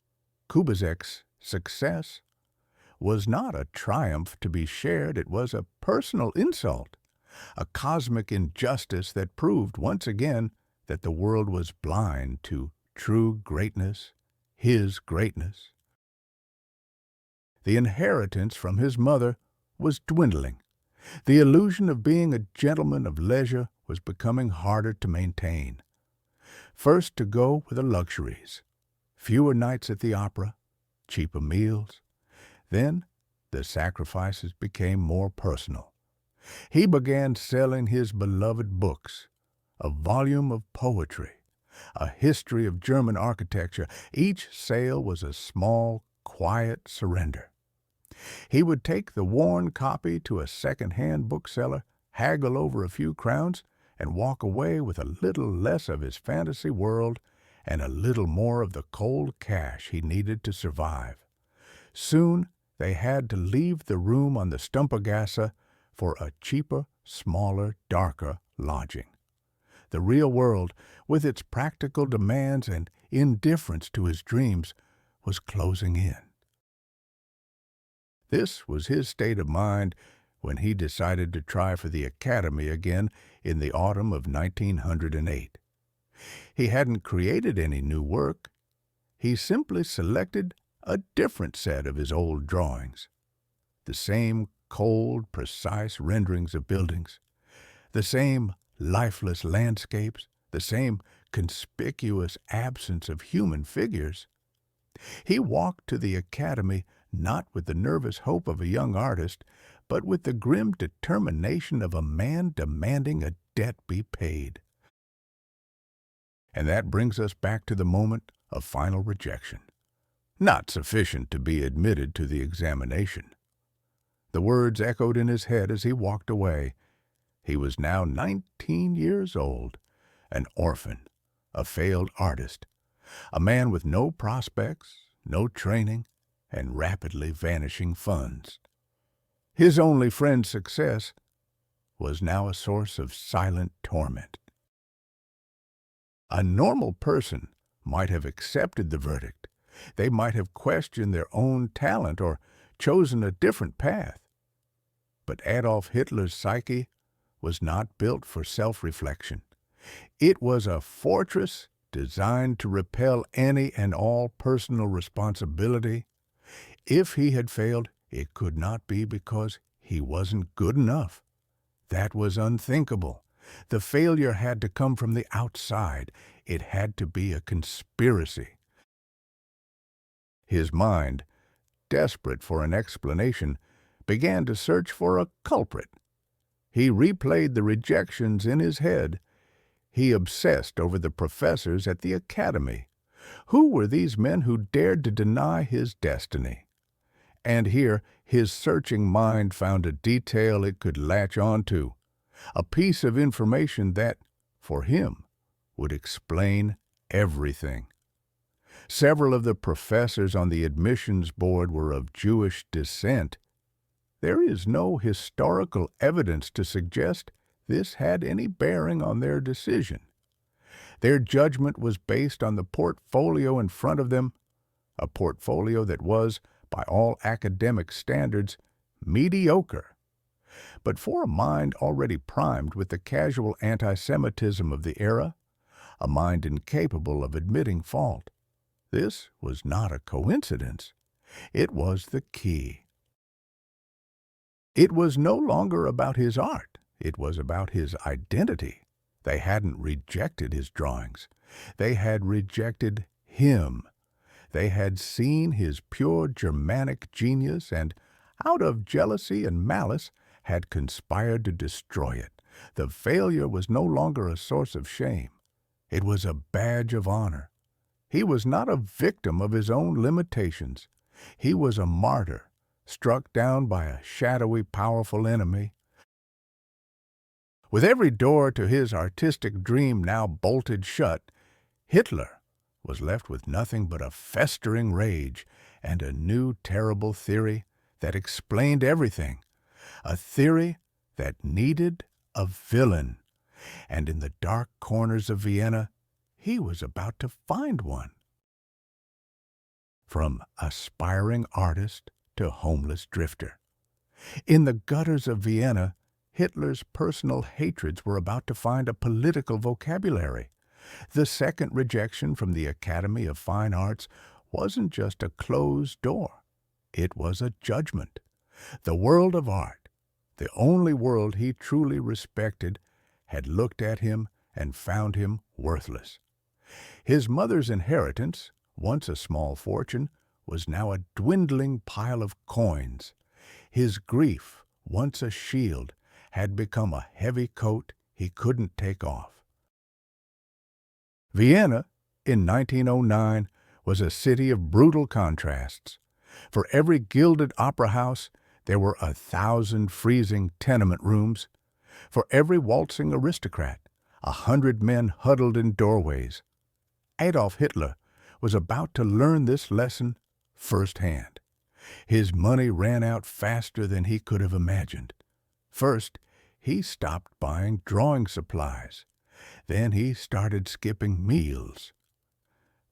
Kubizek's success was not a triumph to be shared. It was a personal insult, a cosmic injustice that proved once again that the world was blind to true greatness, his greatness. The inheritance from his mother was dwindling. The illusion of being a gentleman of leisure was becoming harder to maintain. First to go were the luxuries, fewer nights at the opera, cheaper meals. Then the sacrifices became more personal. He began selling his beloved books, a volume of poetry, a history of German architecture. Each sale was a small, quiet surrender. He would take the worn copy to a second-hand bookseller, haggle over a few crowns, and walk away with a little less of his fantasy world and a little more of the cold cash he needed to survive. Soon they had to leave the room on the Stumpergasse for a cheaper, smaller, darker lodging. The real world, with its practical demands and indifference to his dreams, was closing in. This was his state of mind when he decided to try for the academy again in the autumn of 1908. He hadn't created any new work. He simply selected a different set of his old drawings. The same cold, precise renderings of buildings, the same lifeless landscapes, the same conspicuous absence of human figures. He walked to the academy not with the nervous hope of a young artist, but with the grim determination of a man demanding a debt be paid. And that brings us back to the moment of final rejection, not sufficient to be admitted to the examination. The words echoed in his head as he walked away. He was now 19 years old, an orphan, a failed artist, a man with no prospects, no training, and rapidly vanishing funds. His only friend's success was now a source of silent torment. A normal person might have accepted the verdict. They might have questioned their own talent or chosen a different path. But Adolf Hitler's psyche was not built for self-reflection. It was a fortress designed to repel any and all personal responsibility. If he had failed, it could not be because he wasn't good enough. That was unthinkable. The failure had to come from the outside. It had to be a conspiracy. His mind, desperate for an explanation, began to search for a culprit. He replayed the rejections in his head. He obsessed over the professors at the academy. Who were these men who dared to deny his destiny? And here his searching mind found a detail it could latch onto, a piece of information that, for him, would explain everything. Several of the professors on the admissions board were of Jewish descent. There is no historical evidence to suggest this had any bearing on their decision. Their judgment was based on the portfolio in front of them, a portfolio that was, by all academic standards, mediocre. But for a mind already primed with the casual anti-Semitism of the era, a mind incapable of admitting fault, this was not a coincidence. It was the key. It was no longer about his art. It was about his identity. They hadn't rejected his drawings. They had rejected him. They had seen his pure Germanic genius and, out of jealousy and malice, had conspired to destroy it. The failure was no longer a source of shame. It was a badge of honor. He was not a victim of his own limitations. He was a martyr, struck down by a shadowy, powerful enemy. With every door to his artistic dream now bolted shut, Hitler was left with nothing but a festering rage and a new terrible theory that explained everything, a theory that needed a villain. And in the dark corners of Vienna, he was about to find one. From aspiring artist to homeless drifter. In the gutters of Vienna, Hitler's personal hatreds were about to find a political vocabulary. The second rejection from the Academy of Fine Arts wasn't just a closed door. It was a judgment. The world of art, the only world he truly respected, had looked at him and found him worthless. His mother's inheritance, once a small fortune, was now a dwindling pile of coins. His grief, once a shield, had become a heavy coat he couldn't take off. Vienna, in 1909, was a city of brutal contrasts. For every gilded opera house, there were 1,000 freezing tenement rooms. For every waltzing aristocrat, 100 men huddled in doorways. Adolf Hitler was about to learn this lesson firsthand. His money ran out faster than he could have imagined. First, he stopped buying drawing supplies. Then he started skipping meals.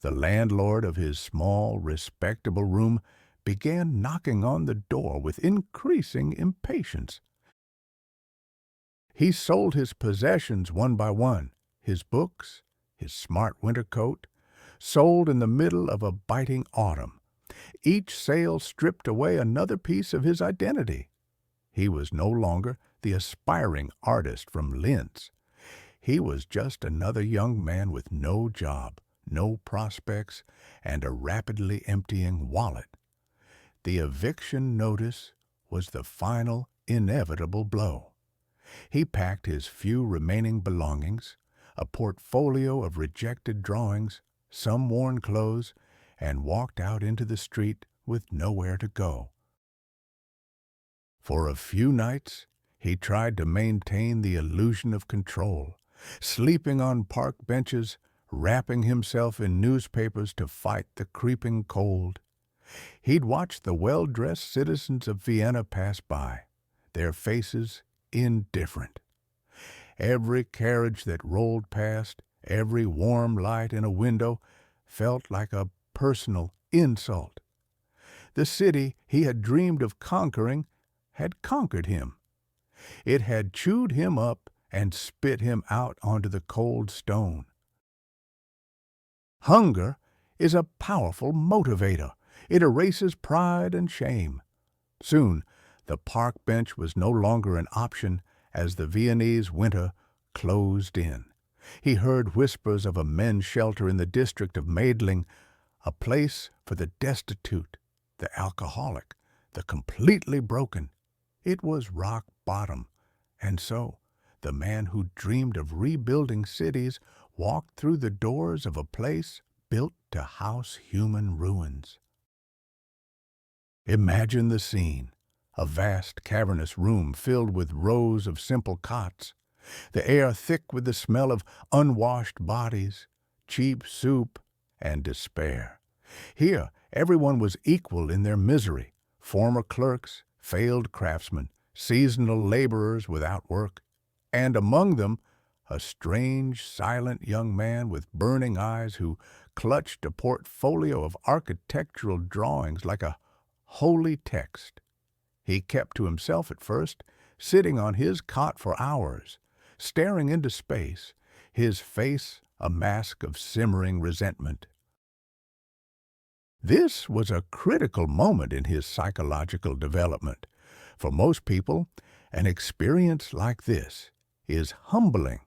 The landlord of his small, respectable room began knocking on the door with increasing impatience. He sold his possessions one by one, his books, his smart winter coat, sold in the middle of a biting autumn. Each sale stripped away another piece of his identity. He was no longer the aspiring artist from Linz. He was just another young man with no job, no prospects, and a rapidly emptying wallet. The eviction notice was the final, inevitable blow. He packed his few remaining belongings, a portfolio of rejected drawings, some worn clothes, and walked out into the street with nowhere to go. For a few nights, he tried to maintain the illusion of control, sleeping on park benches, wrapping himself in newspapers to fight the creeping cold. He'd watch the well-dressed citizens of Vienna pass by, their faces indifferent. Every carriage that rolled past, every warm light in a window, felt like a personal insult. The city he had dreamed of conquering had conquered him. It had chewed him up and spit him out onto the cold stone. Hunger is a powerful motivator. It erases pride and shame. Soon, the park bench was no longer an option as the Viennese winter closed in. He heard whispers of a men's shelter in the district of Madling, a place for the destitute, the alcoholic, the completely broken. It was rock bottom, and so the man who dreamed of rebuilding cities walked through the doors of a place built to house human ruins. Imagine the scene, a vast cavernous room filled with rows of simple cots, the air thick with the smell of unwashed bodies, cheap soup, and despair. Here, everyone was equal in their misery, former clerks, failed craftsmen, seasonal laborers without work, and among them a strange, silent young man with burning eyes who clutched a portfolio of architectural drawings like a holy text. He kept to himself at first, sitting on his cot for hours, staring into space, his face a mask of simmering resentment. This was a critical moment in his psychological development. For most people, an experience like this is humbling.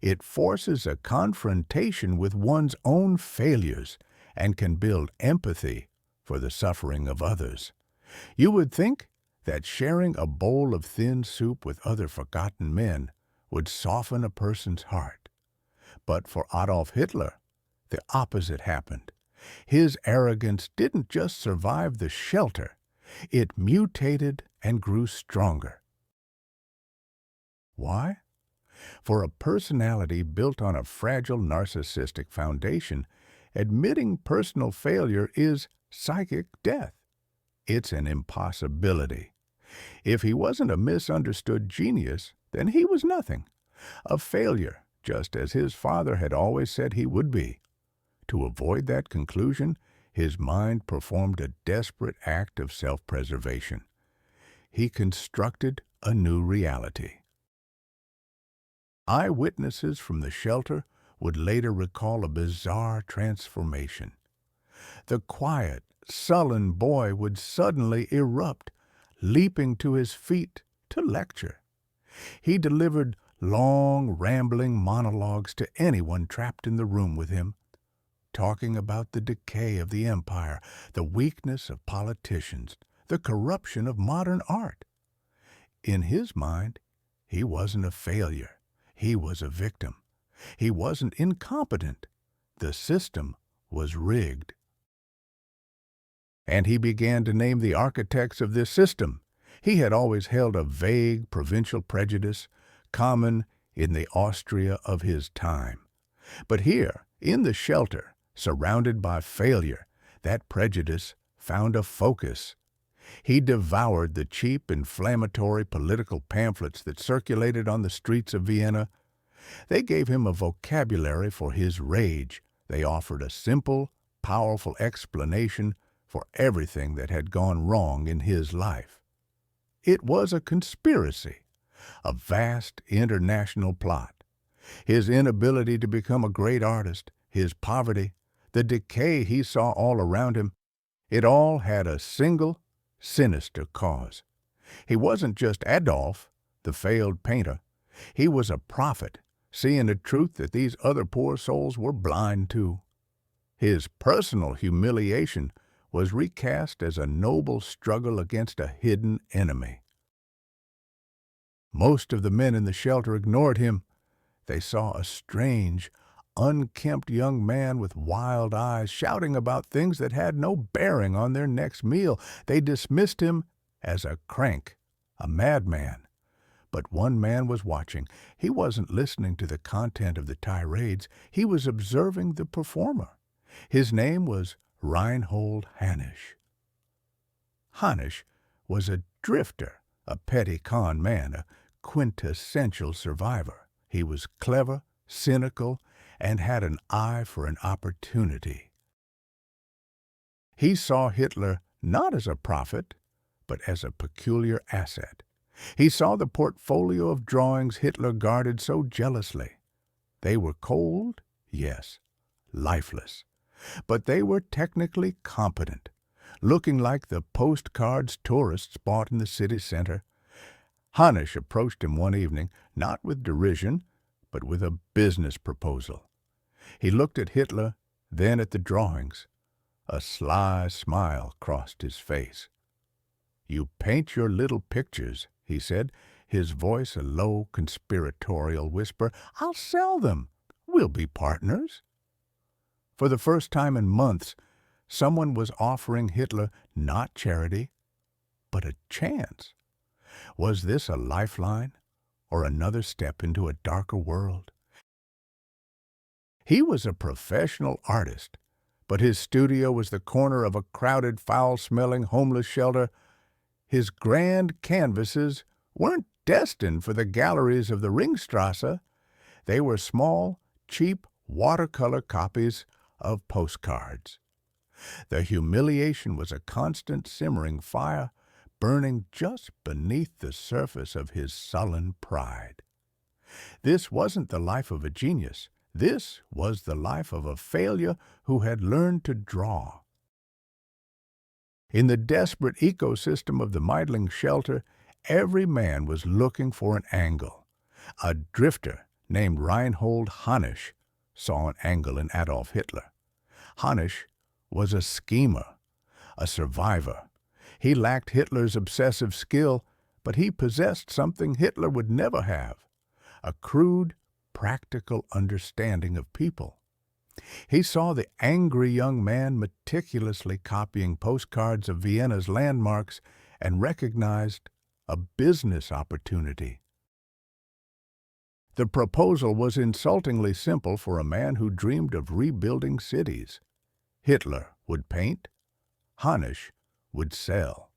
It forces a confrontation with one's own failures and can build empathy for the suffering of others. You would think that sharing a bowl of thin soup with other forgotten men would soften a person's heart. But for Adolf Hitler, the opposite happened. His arrogance didn't just survive the shelter, it mutated and grew stronger. Why? For a personality built on a fragile narcissistic foundation, admitting personal failure is psychic death. It's an impossibility. If he wasn't a misunderstood genius, then he was nothing. A failure, just as his father had always said he would be. To avoid that conclusion, his mind performed a desperate act of self-preservation. He constructed a new reality. Eyewitnesses from the shelter would later recall a bizarre transformation. The quiet, sullen boy would suddenly erupt, leaping to his feet to lecture. He delivered long, rambling monologues to anyone trapped in the room with him, talking about the decay of the empire, the weakness of politicians, the corruption of modern art. In his mind, he wasn't a failure. He was a victim. He wasn't incompetent. The system was rigged. And he began to name the architects of this system. He had always held a vague provincial prejudice, common in the Austria of his time. But here, in the shelter, surrounded by failure, that prejudice found a focus. He devoured the cheap, inflammatory political pamphlets that circulated on the streets of Vienna. They gave him a vocabulary for his rage. They offered a simple, powerful explanation for everything that had gone wrong in his life. It was a conspiracy, a vast international plot. His inability to become a great artist, his poverty, the decay he saw all around him, it all had a single, sinister cause. He wasn't just Adolf, the failed painter. He was a prophet, seeing a truth that these other poor souls were blind to. His personal humiliation was recast as a noble struggle against a hidden enemy. Most of the men in the shelter ignored him. They saw a strange, unkempt young man with wild eyes, shouting about things that had no bearing on their next meal. They dismissed him as a crank, a madman. But one man was watching. He wasn't listening to the content of the tirades. He was observing the performer. His name was Reinhold Hannisch. Hannisch was a drifter, a petty con man, a quintessential survivor. He was clever, cynical, and had an eye for an opportunity. He saw Hitler not as a prophet, but as a peculiar asset. He saw the portfolio of drawings Hitler guarded so jealously. They were cold, yes, lifeless, but they were technically competent, looking like the postcards tourists bought in the city center. Hannisch approached him one evening, not with derision, but with a business proposal. He looked at Hitler, then at the drawings. A sly smile crossed his face. "You paint your little pictures," he said, his voice a low conspiratorial whisper. "I'll sell them. We'll be partners." For the first time in months, someone was offering Hitler not charity, but a chance. Was this a lifeline, or another step into a darker world? He was a professional artist, but his studio was the corner of a crowded, foul-smelling homeless shelter. His grand canvases weren't destined for the galleries of the Ringstrasse. They were small, cheap watercolor copies of postcards. The humiliation was a constant simmering fire, burning just beneath the surface of his sullen pride. This wasn't the life of a genius. This was the life of a failure who had learned to draw. In the desperate ecosystem of the Meidling shelter, every man was looking for an angle. A drifter named Reinhold Hannisch saw an angle in Adolf Hitler. Hannisch was a schemer, a survivor. He lacked Hitler's obsessive skill, but he possessed something Hitler would never have: a crude, practical understanding of people. He saw the angry young man meticulously copying postcards of Vienna's landmarks and recognized a business opportunity. The proposal was insultingly simple for a man who dreamed of rebuilding cities. Hitler would paint, Hannisch would sell.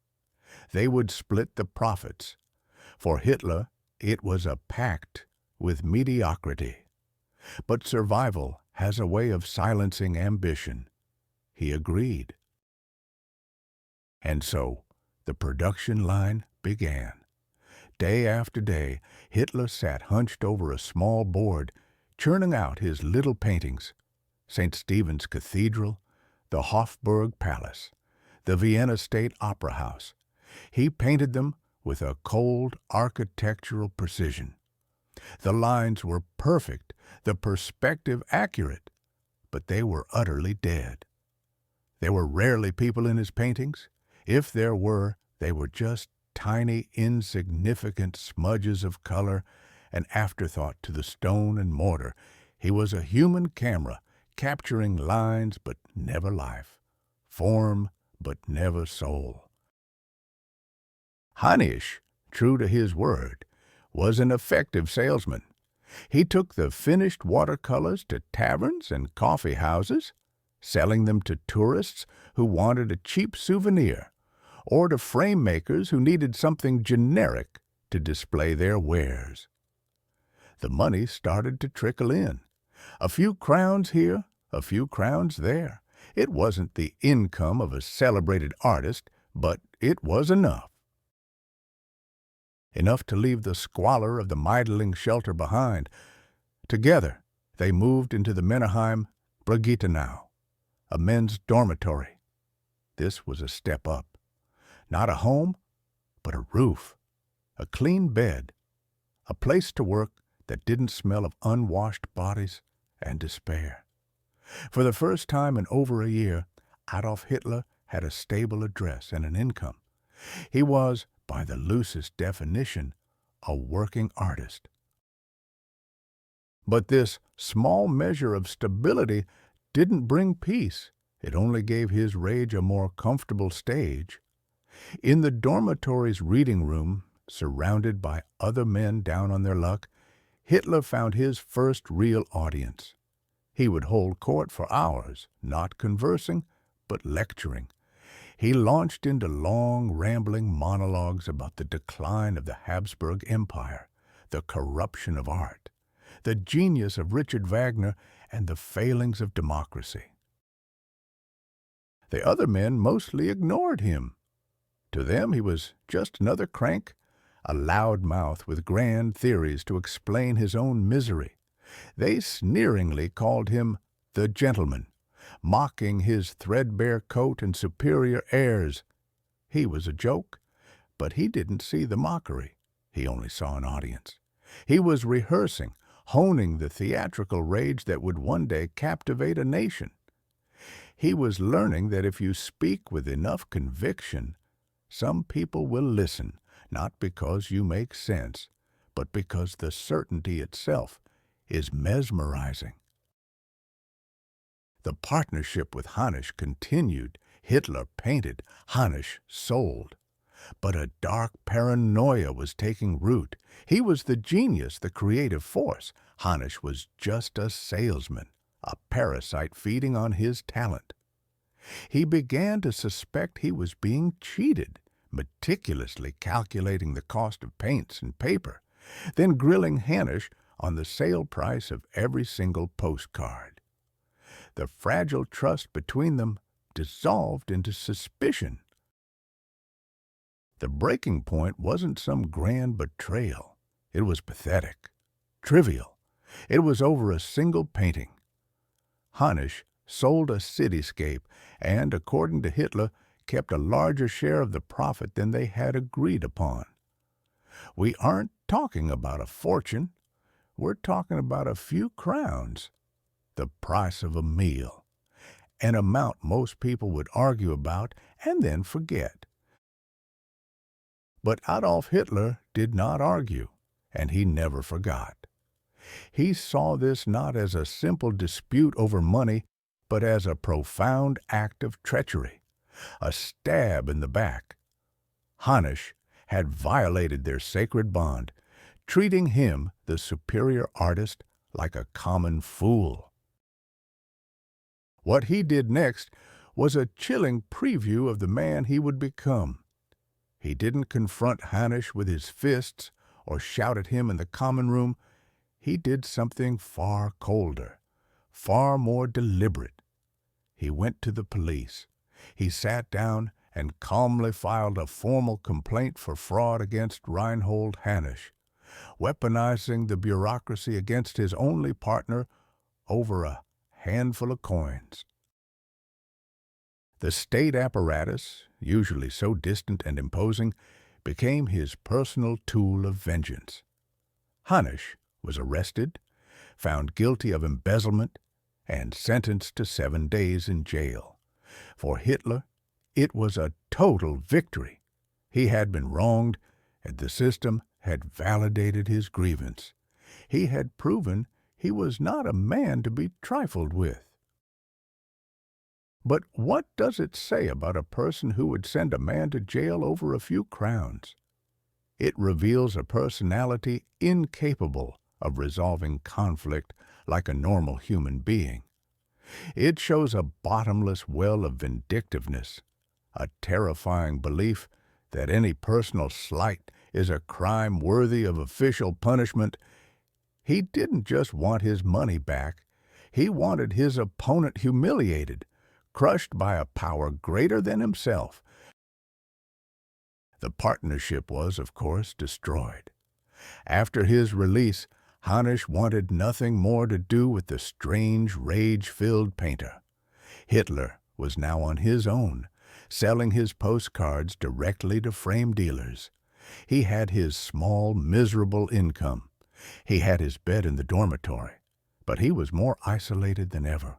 They would split the profits. For Hitler, it was a pact with mediocrity. But survival has a way of silencing ambition. He agreed. And so the production line began. Day after day, Hitler sat hunched over a small board, churning out his little paintings: St. Stephen's Cathedral, the Hofburg Palace, the Vienna State Opera House. He painted them with a cold architectural precision. The lines were perfect, the perspective accurate, but they were utterly dead. There were rarely people in his paintings. If there were, they were just tiny, insignificant smudges of color, an afterthought to the stone and mortar. He was a human camera, capturing lines but never life, form but never soul. Hannisch, true to his word, was an effective salesman. He took the finished watercolors to taverns and coffee houses, selling them to tourists who wanted a cheap souvenir, or to frame makers who needed something generic to display their wares. The money started to trickle in. A few crowns here, a few crowns there. It wasn't the income of a celebrated artist, but it was enough. Enough to leave the squalor of the Meidling shelter behind. Together, they moved into the Menneheim Brigittenau, a men's dormitory. This was a step up. Not a home, but a roof, a clean bed, a place to work that didn't smell of unwashed bodies and despair. For the first time in over a year, Adolf Hitler had a stable address and an income. He was, by the loosest definition, a working artist. But this small measure of stability didn't bring peace. It only gave his rage a more comfortable stage. In the dormitory's reading room, surrounded by other men down on their luck, Hitler found his first real audience. He would hold court for hours, not conversing, but lecturing. He launched into long, rambling monologues about the decline of the Habsburg Empire, the corruption of art, the genius of Richard Wagner, and the failings of democracy. The other men mostly ignored him. To them he was just another crank, a loud mouth with grand theories to explain his own misery. They sneeringly called him the gentleman, mocking his threadbare coat and superior airs. He was a joke, but he didn't see the mockery. He only saw an audience. He was rehearsing, honing the theatrical rage that would one day captivate a nation. He was learning that if you speak with enough conviction, some people will listen, not because you make sense, but because the certainty itself is mesmerizing. The partnership with Hannes continued. Hitler painted, Hannes sold. But a dark paranoia was taking root. He was the genius, the creative force. Hannes was just a salesman, a parasite feeding on his talent. He began to suspect he was being cheated, meticulously calculating the cost of paints and paper, then grilling Hannes on the sale price of every single postcard. The fragile trust between them dissolved into suspicion. The breaking point wasn't some grand betrayal. It was pathetic, trivial. It was over a single painting. Hannes sold a cityscape and, according to Hitler, kept a larger share of the profit than they had agreed upon. We aren't talking about a fortune. We're talking about a few crowns, the price of a meal, an amount most people would argue about and then forget. But Adolf Hitler did not argue, and he never forgot. He saw this not as a simple dispute over money, but as a profound act of treachery, a stab in the back. Hannes had violated their sacred bond, treating him, the superior artist, like a common fool. What he did next was a chilling preview of the man he would become. He didn't confront Hannes with his fists or shout at him in the common room. He did something far colder, far more deliberate. He went to the police. He sat down and calmly filed a formal complaint for fraud against Reinhold Hannes, weaponizing the bureaucracy against his only partner over a handful of coins. The state apparatus, usually so distant and imposing, became his personal tool of vengeance. Hannes was arrested, found guilty of embezzlement, and sentenced to 7 days in jail. For Hitler, it was a total victory. He had been wronged, and the system had validated his grievance. He had proven he was not a man to be trifled with. But what does it say about a person who would send a man to jail over a few crowns? It reveals a personality incapable of resolving conflict like a normal human being. It shows a bottomless well of vindictiveness, a terrifying belief that any personal slight is a crime worthy of official punishment. He didn't just want his money back. He wanted his opponent humiliated, crushed by a power greater than himself. The partnership was, of course, destroyed. After his release, Hannes wanted nothing more to do with the strange, rage-filled painter. Hitler was now on his own, selling his postcards directly to frame dealers. He had his small, miserable income. He had his bed in the dormitory, but he was more isolated than ever.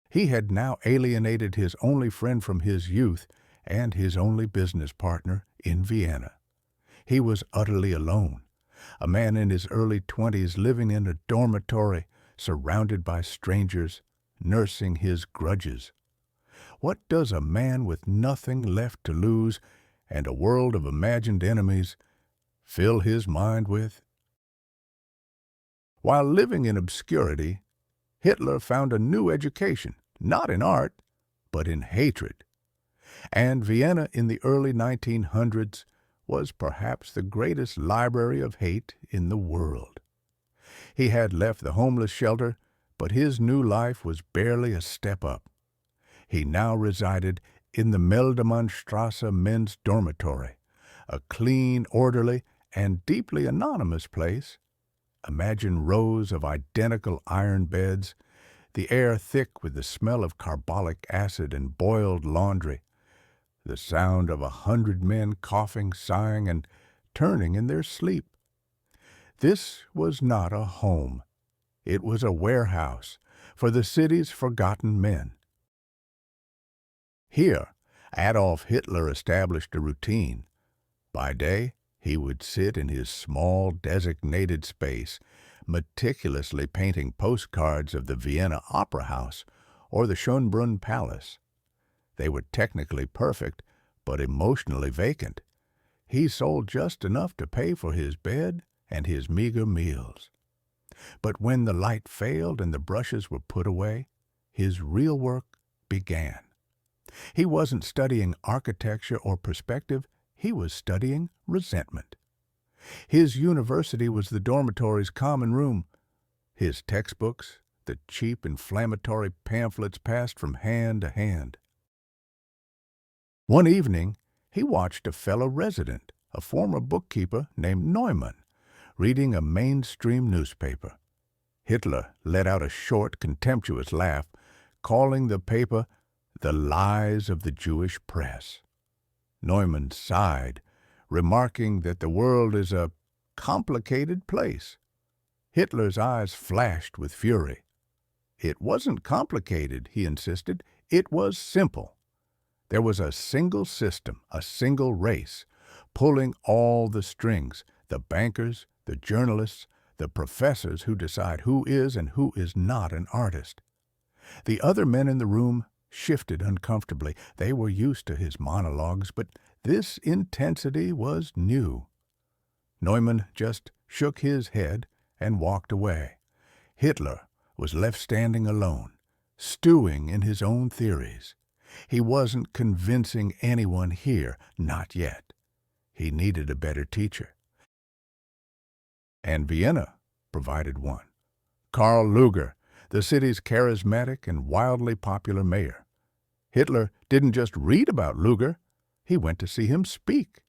He had now alienated his only friend from his youth and his only business partner in Vienna. He was utterly alone, A man in his early 20s living in a dormitory, surrounded by strangers, nursing his grudges. What does a man with nothing left to lose and a world of imagined enemies fill his mind with? While living in obscurity, Hitler found a new education, not in art, but in hatred. And Vienna in the early 1900s was perhaps the greatest library of hate in the world. He had left the homeless shelter, but his new life was barely a step up. He now resided in the Meldemannstrasse men's dormitory, a clean, orderly, and deeply anonymous place. Imagine rows of identical iron beds, the air thick with the smell of carbolic acid and boiled laundry, the sound of 100 men coughing, sighing, and turning in their sleep. This was not a home. It was a warehouse for the city's forgotten men. Here, Adolf Hitler established a routine. By day, he would sit in his small designated space, meticulously painting postcards of the Vienna Opera House or the Schönbrunn Palace. They were technically perfect, but emotionally vacant. He sold just enough to pay for his bed and his meager meals. But when the light failed and the brushes were put away, his real work began. He wasn't studying architecture or perspective, he was studying resentment. His university was the dormitory's common room. His textbooks, the cheap inflammatory pamphlets passed from hand to hand. One evening, he watched a fellow resident, a former bookkeeper named Neumann, reading a mainstream newspaper. Hitler let out a short, contemptuous laugh, calling the paper "The Lies of the Jewish Press." Neumann sighed, remarking that the world is a complicated place. Hitler's eyes flashed with fury. It wasn't complicated, he insisted. It was simple. There was a single system, a single race, pulling all the strings, the bankers, the journalists, the professors who decide who is and who is not an artist. The other men in the room shifted uncomfortably. They were used to his monologues, but this intensity was new. Neumann just shook his head and walked away. Hitler was left standing alone, stewing in his own theories. He wasn't convincing anyone here, not yet. He needed a better teacher. And Vienna provided one. Karl Lueger, the city's charismatic and wildly popular mayor. Hitler didn't just read about Lueger, he went to see him speak.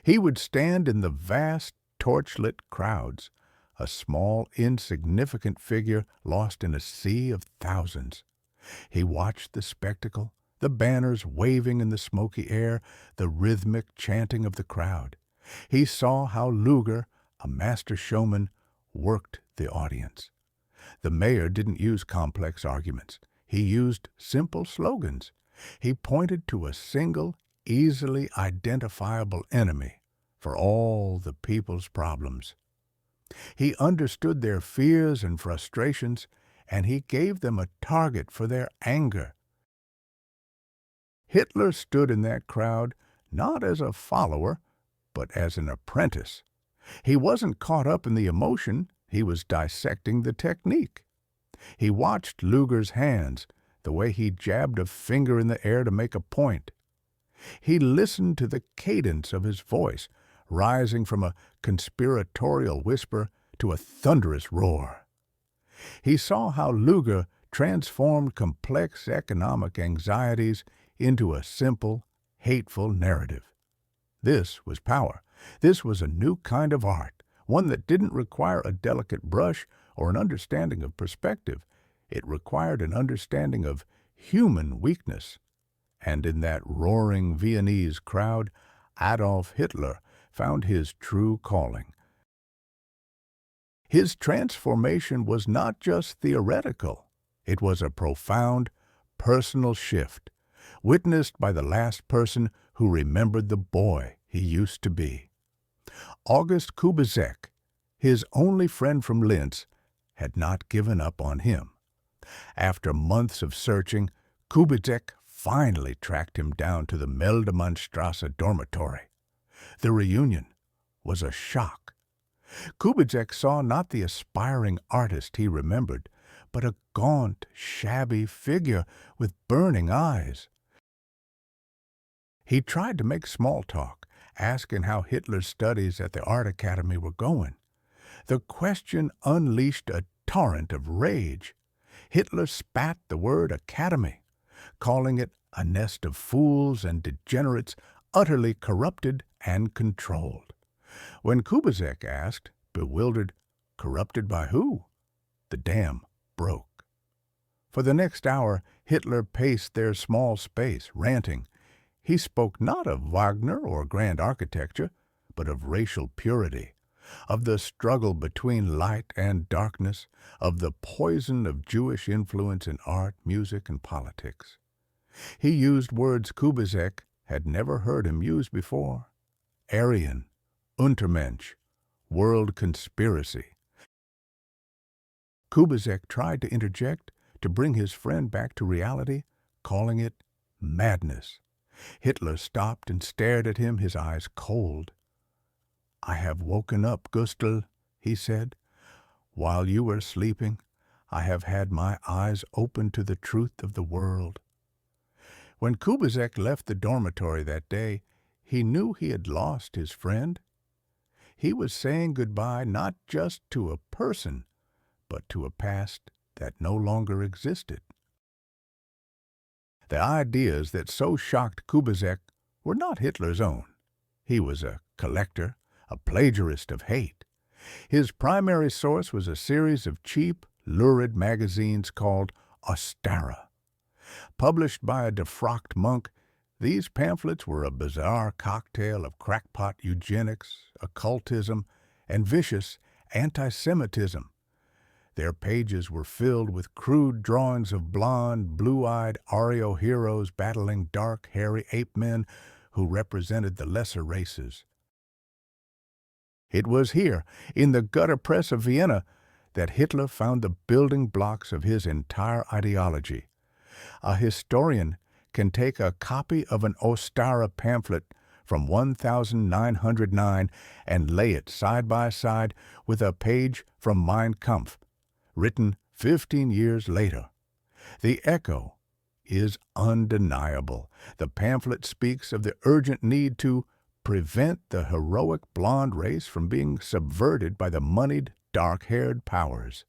He would stand in the vast, torchlit crowds, a small, insignificant figure lost in a sea of thousands. He watched the spectacle, the banners waving in the smoky air, the rhythmic chanting of the crowd. He saw how Lueger, a master showman, worked the audience. The mayor didn't use complex arguments. He used simple slogans. He pointed to a single, easily identifiable enemy for all the people's problems. He understood their fears and frustrations, and he gave them a target for their anger. Hitler stood in that crowd not as a follower, but as an apprentice. He wasn't caught up in the emotion, he was dissecting the technique. He watched Lueger's hands, the way he jabbed a finger in the air to make a point. He listened to the cadence of his voice, rising from a conspiratorial whisper to a thunderous roar. He saw how Lueger transformed complex economic anxieties into a simple, hateful narrative. This was power. This was a new kind of art, one that didn't require a delicate brush or an understanding of perspective. It required an understanding of human weakness. And in that roaring Viennese crowd, Adolf Hitler found his true calling. His transformation was not just theoretical. It was a profound, personal shift, witnessed by the last person who remembered the boy he used to be. August Kubizek, his only friend from Linz, had not given up on him. After months of searching, Kubizek finally tracked him down to the Meldemannstrasse dormitory. The reunion was a shock. Kubizek saw not the aspiring artist he remembered, but a gaunt, shabby figure with burning eyes. He tried to make small talk, asking how Hitler's studies at the art academy were going. The question unleashed a torrent of rage. Hitler spat the word academy, calling it a nest of fools and degenerates utterly corrupted and controlled. When Kubizek asked, bewildered, corrupted by who? The dam broke. For the next hour, Hitler paced their small space, ranting. He spoke not of Wagner or grand architecture, but of racial purity, of the struggle between light and darkness, of the poison of Jewish influence in art, music, and politics. He used words Kubizek had never heard him use before. Aryan, Untermensch, world conspiracy. Kubizek tried to interject, to bring his friend back to reality, calling it madness. Hitler stopped and stared at him, his eyes cold. "I have woken up, Gustl," he said. "While you were sleeping, I have had my eyes open to the truth of the world." When Kubizek left the dormitory that day, he knew he had lost his friend. He was saying goodbye not just to a person, but to a past that no longer existed. The ideas that so shocked Kubizek were not Hitler's own. He was a collector, a plagiarist of hate. His primary source was a series of cheap, lurid magazines called Ostara. Published by a defrocked monk, these pamphlets were a bizarre cocktail of crackpot eugenics, occultism, and vicious anti-Semitism. Their pages were filled with crude drawings of blonde, blue-eyed Aryo heroes battling dark, hairy ape men who represented the lesser races. It was here, in the gutter press of Vienna, that Hitler found the building blocks of his entire ideology. A historian can take a copy of an Ostara pamphlet from 1909 and lay it side by side with a page from Mein Kampf, written 15 years later. The echo is undeniable. The pamphlet speaks of the urgent need to prevent the heroic blonde race from being subverted by the moneyed, dark-haired powers.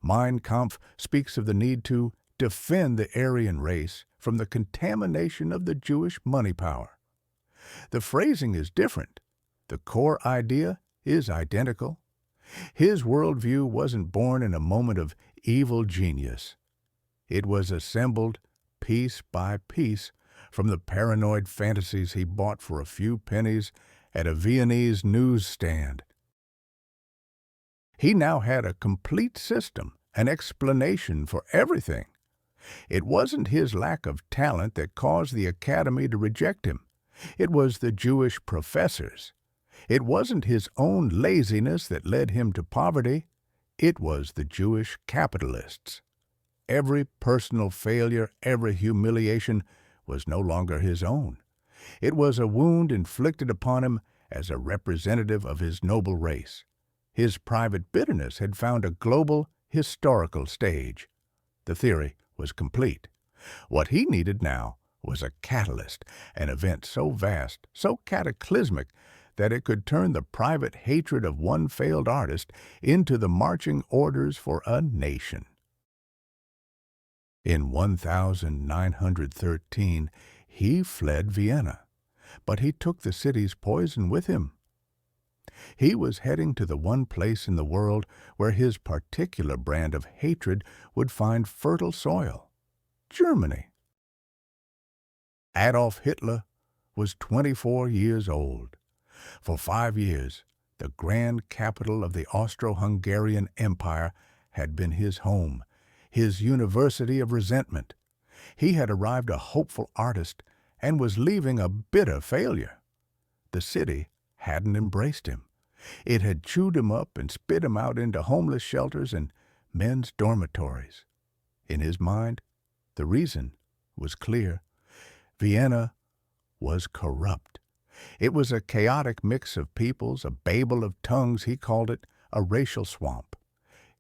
Mein Kampf speaks of the need to defend the Aryan race from the contamination of the Jewish money power. The phrasing is different. The core idea is identical. His worldview wasn't born in a moment of evil genius. It was assembled piece by piece from the paranoid fantasies he bought for a few pennies at a Viennese newsstand. He now had a complete system, an explanation for everything. It wasn't his lack of talent that caused the academy to reject him. It was the Jewish professors. It wasn't his own laziness that led him to poverty. It was the Jewish capitalists. Every personal failure, every humiliation was no longer his own. It was a wound inflicted upon him as a representative of his noble race. His private bitterness had found a global, historical stage. The theory was complete. What he needed now was a catalyst, an event so vast, so cataclysmic, that it could turn the private hatred of one failed artist into the marching orders for a nation. In 1913, he fled Vienna, but he took the city's poison with him. He was heading to the one place in the world where his particular brand of hatred would find fertile soil: Germany. Adolf Hitler was 24 years old. For 5 years, the grand capital of the Austro-Hungarian Empire had been his home, his university of resentment. He had arrived a hopeful artist and was leaving a bitter failure. The city hadn't embraced him. It had chewed him up and spit him out into homeless shelters and men's dormitories. In his mind, the reason was clear. Vienna was corrupt. It was a chaotic mix of peoples, a babel of tongues, he called it, a racial swamp.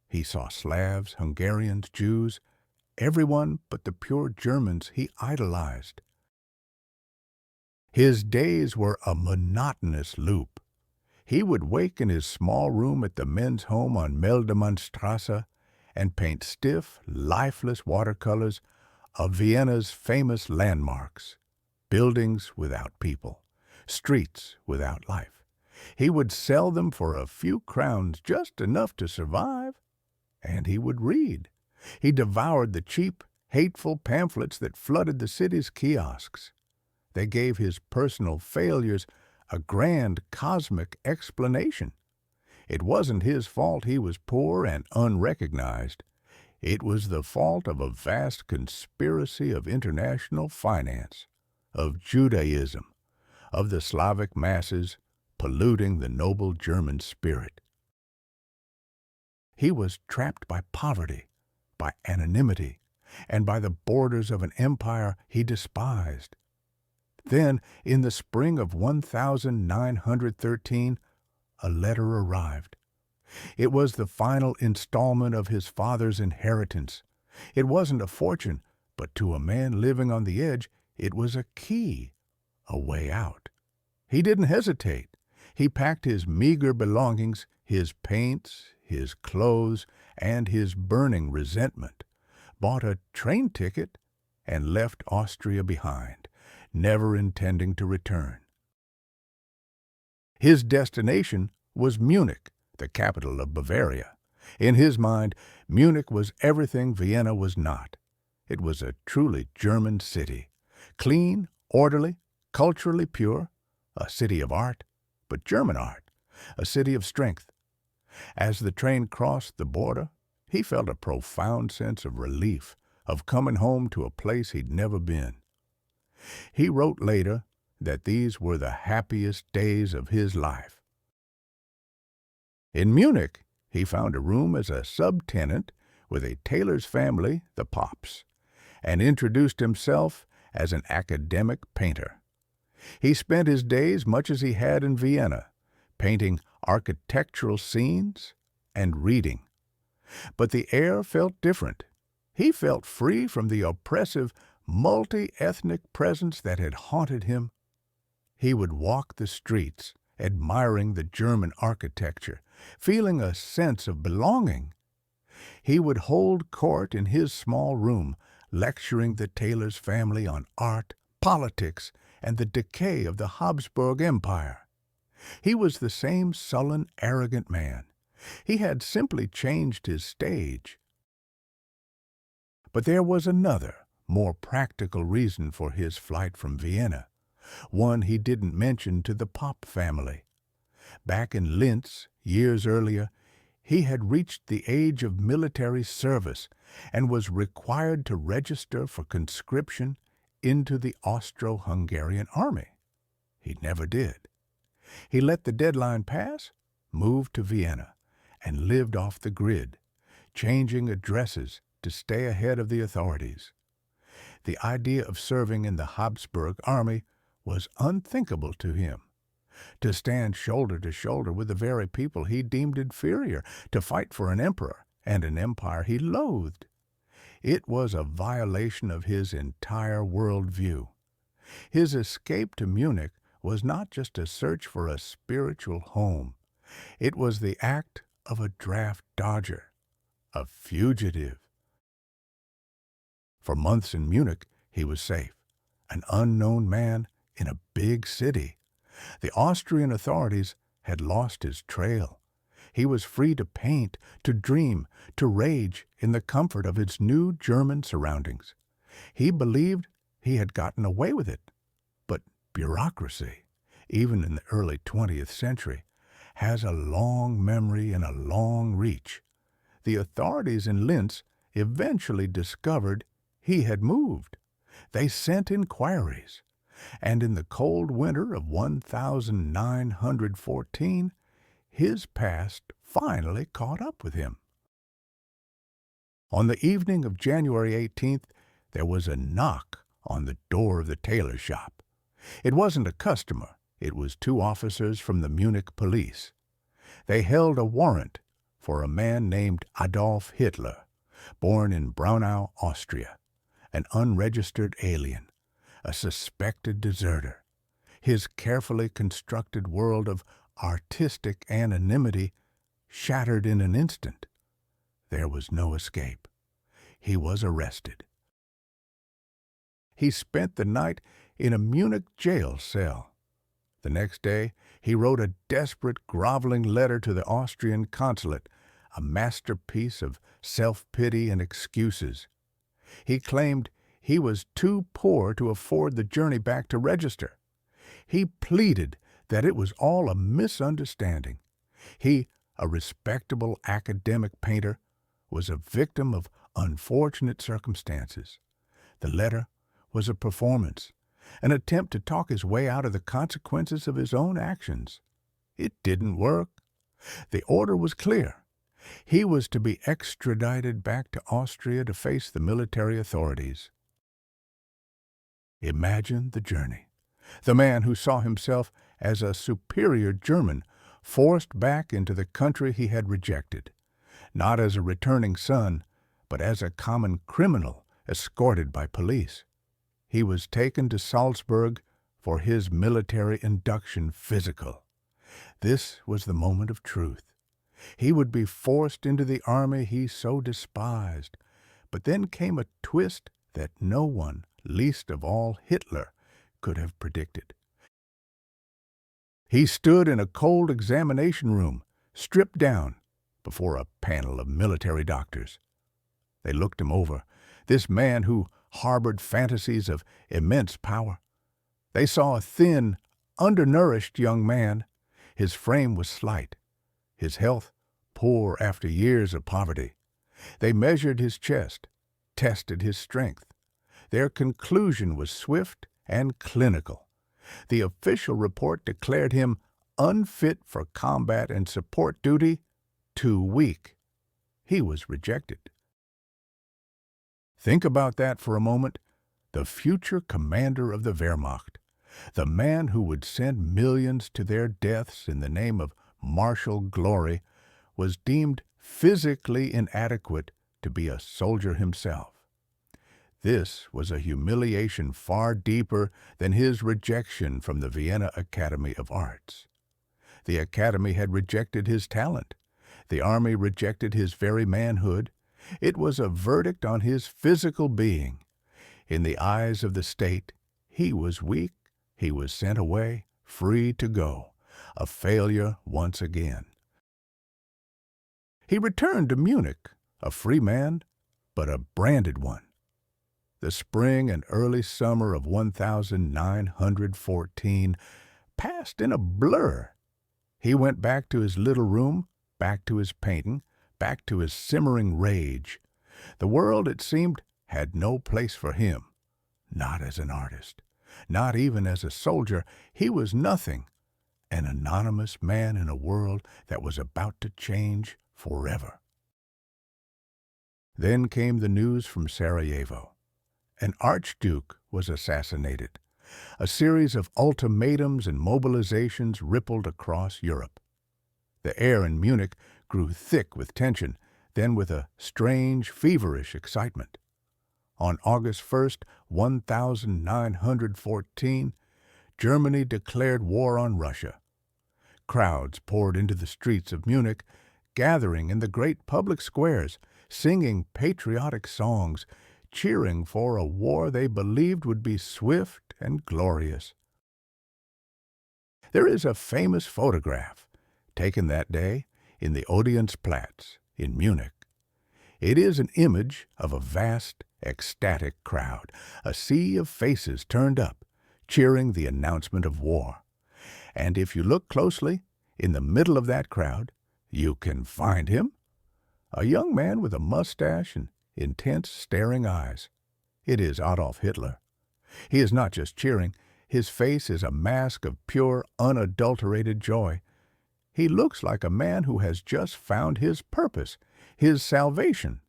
He saw Slavs, Hungarians, Jews, everyone but the pure Germans he idolized. His days were a monotonous loop. He would wake in his small room at the men's home on Meldemannstrasse and paint stiff, lifeless watercolors of Vienna's famous landmarks, buildings without people, streets without life. He would sell them for a few crowns, just enough to survive, and he would read. He devoured the cheap, hateful pamphlets that flooded the city's kiosks. They gave his personal failures a grand cosmic explanation. It wasn't his fault he was poor and unrecognized. It was the fault of a vast conspiracy of international finance, of Judaism, of the Slavic masses polluting the noble German spirit. He was trapped by poverty, by anonymity, and by the borders of an empire he despised. Then, in the spring of 1913, a letter arrived. It was the final installment of his father's inheritance. It wasn't a fortune, but to a man living on the edge, it was a key, a way out. He didn't hesitate. He packed his meager belongings, his paints, his clothes, and his burning resentment, bought a train ticket, and left Austria behind, never intending to return. His destination was Munich, the capital of Bavaria. In his mind, Munich was everything Vienna was not. It was a truly German city, clean, orderly, culturally pure, a city of art, but German art, a city of strength. As the train crossed the border, he felt a profound sense of relief, of coming home to a place he'd never been. He wrote later that these were the happiest days of his life. In Munich, he found a room as a subtenant with a tailor's family, the Pops, and introduced himself as an academic painter. He spent his days much as he had in Vienna, painting architectural scenes and reading. But the air felt different. He felt free from the oppressive, multi-ethnic presence that had haunted him. He would walk the streets, admiring the German architecture, feeling a sense of belonging. He would hold court in his small room, lecturing the tailor's family on art, politics, and the decay of the Habsburg Empire. He was the same sullen, arrogant man. He had simply changed his stage. But there was another, more practical reason for his flight from Vienna, one he didn't mention to the Pop family. Back in Linz, years earlier, he had reached the age of military service and was required to register for conscription into the Austro-Hungarian army. He never did. He let the deadline pass, moved to Vienna, and lived off the grid, changing addresses to stay ahead of the authorities. The idea of serving in the Habsburg army was unthinkable to him. To stand shoulder to shoulder with the very people he deemed inferior, to fight for an emperor and an empire he loathed. It was a violation of his entire worldview. His escape to Munich was not just a search for a spiritual home. It was the act of a draft dodger, a fugitive. For months in Munich, he was safe, an unknown man in a big city. The Austrian authorities had lost his trail. He was free to paint, to dream, to rage in the comfort of his new German surroundings. He believed he had gotten away with it. But bureaucracy, even in the early 20th century, has a long memory and a long reach. The authorities in Linz eventually discovered he had moved. They sent inquiries, and in the cold winter of 1914, his past finally caught up with him. On the evening of January 18th, there was a knock on the door of the tailor shop. It wasn't a customer. It was two officers from the Munich police. They held a warrant for a man named Adolf Hitler, born in Braunau, Austria, an unregistered alien, a suspected deserter. His carefully constructed world of artistic anonymity shattered in an instant. There was no escape. He was arrested. He spent the night in a Munich jail cell. The next day, he wrote a desperate, groveling letter to the Austrian consulate, a masterpiece of self-pity and excuses. He claimed he was too poor to afford the journey back to register. He pleaded that it was all a misunderstanding. He, a respectable academic painter, was a victim of unfortunate circumstances. The letter was a performance, an attempt to talk his way out of the consequences of his own actions. It didn't work. The order was clear. He was to be extradited back to Austria to face the military authorities. Imagine the journey. The man who saw himself as a superior German forced back into the country he had rejected, not as a returning son, but as a common criminal escorted by police. He was taken to Salzburg for his military induction physical. This was the moment of truth. He would be forced into the army he so despised. But then came a twist that no one, least of all Hitler, could have predicted. He stood in a cold examination room, stripped down, before a panel of military doctors. They looked him over, this man who harbored fantasies of immense power. They saw a thin, undernourished young man. His frame was slight, his health poor after years of poverty. They measured his chest, tested his strength. Their conclusion was swift and clinical. The official report declared him unfit for combat and support duty, too weak. He was rejected. Think about that for a moment. The future commander of the Wehrmacht, the man who would send millions to their deaths in the name of martial glory, was deemed physically inadequate to be a soldier himself. This was a humiliation far deeper than his rejection from the Vienna Academy of Arts. The Academy had rejected his talent. The army rejected his very manhood. It was a verdict on his physical being. In the eyes of the state, he was weak. He was sent away, free to go, a failure once again. He returned to Munich, a free man, but a branded one. The spring and early summer of 1914 passed in a blur. He went back to his little room, back to his painting, back to his simmering rage. The world, it seemed, had no place for him. Not as an artist, not even as a soldier. He was nothing, an anonymous man in a world that was about to change forever. Then came the news from Sarajevo. An archduke was assassinated. A series of ultimatums and mobilizations rippled across Europe. The air in Munich grew thick with tension, then with a strange, feverish excitement. On August 1st, 1914, Germany declared war on Russia. Crowds poured into the streets of Munich, gathering in the great public squares, singing patriotic songs, cheering for a war they believed would be swift and glorious. There is a famous photograph taken that day in the Odeonsplatz in Munich. It is an image of a vast, ecstatic crowd, a sea of faces turned up, cheering the announcement of war. And if you look closely, in the middle of that crowd, you can find him, a young man with a mustache and intense, staring eyes. It is Adolf Hitler. He is not just cheering. His face is a mask of pure, unadulterated joy. He looks like a man who has just found his purpose, his salvation.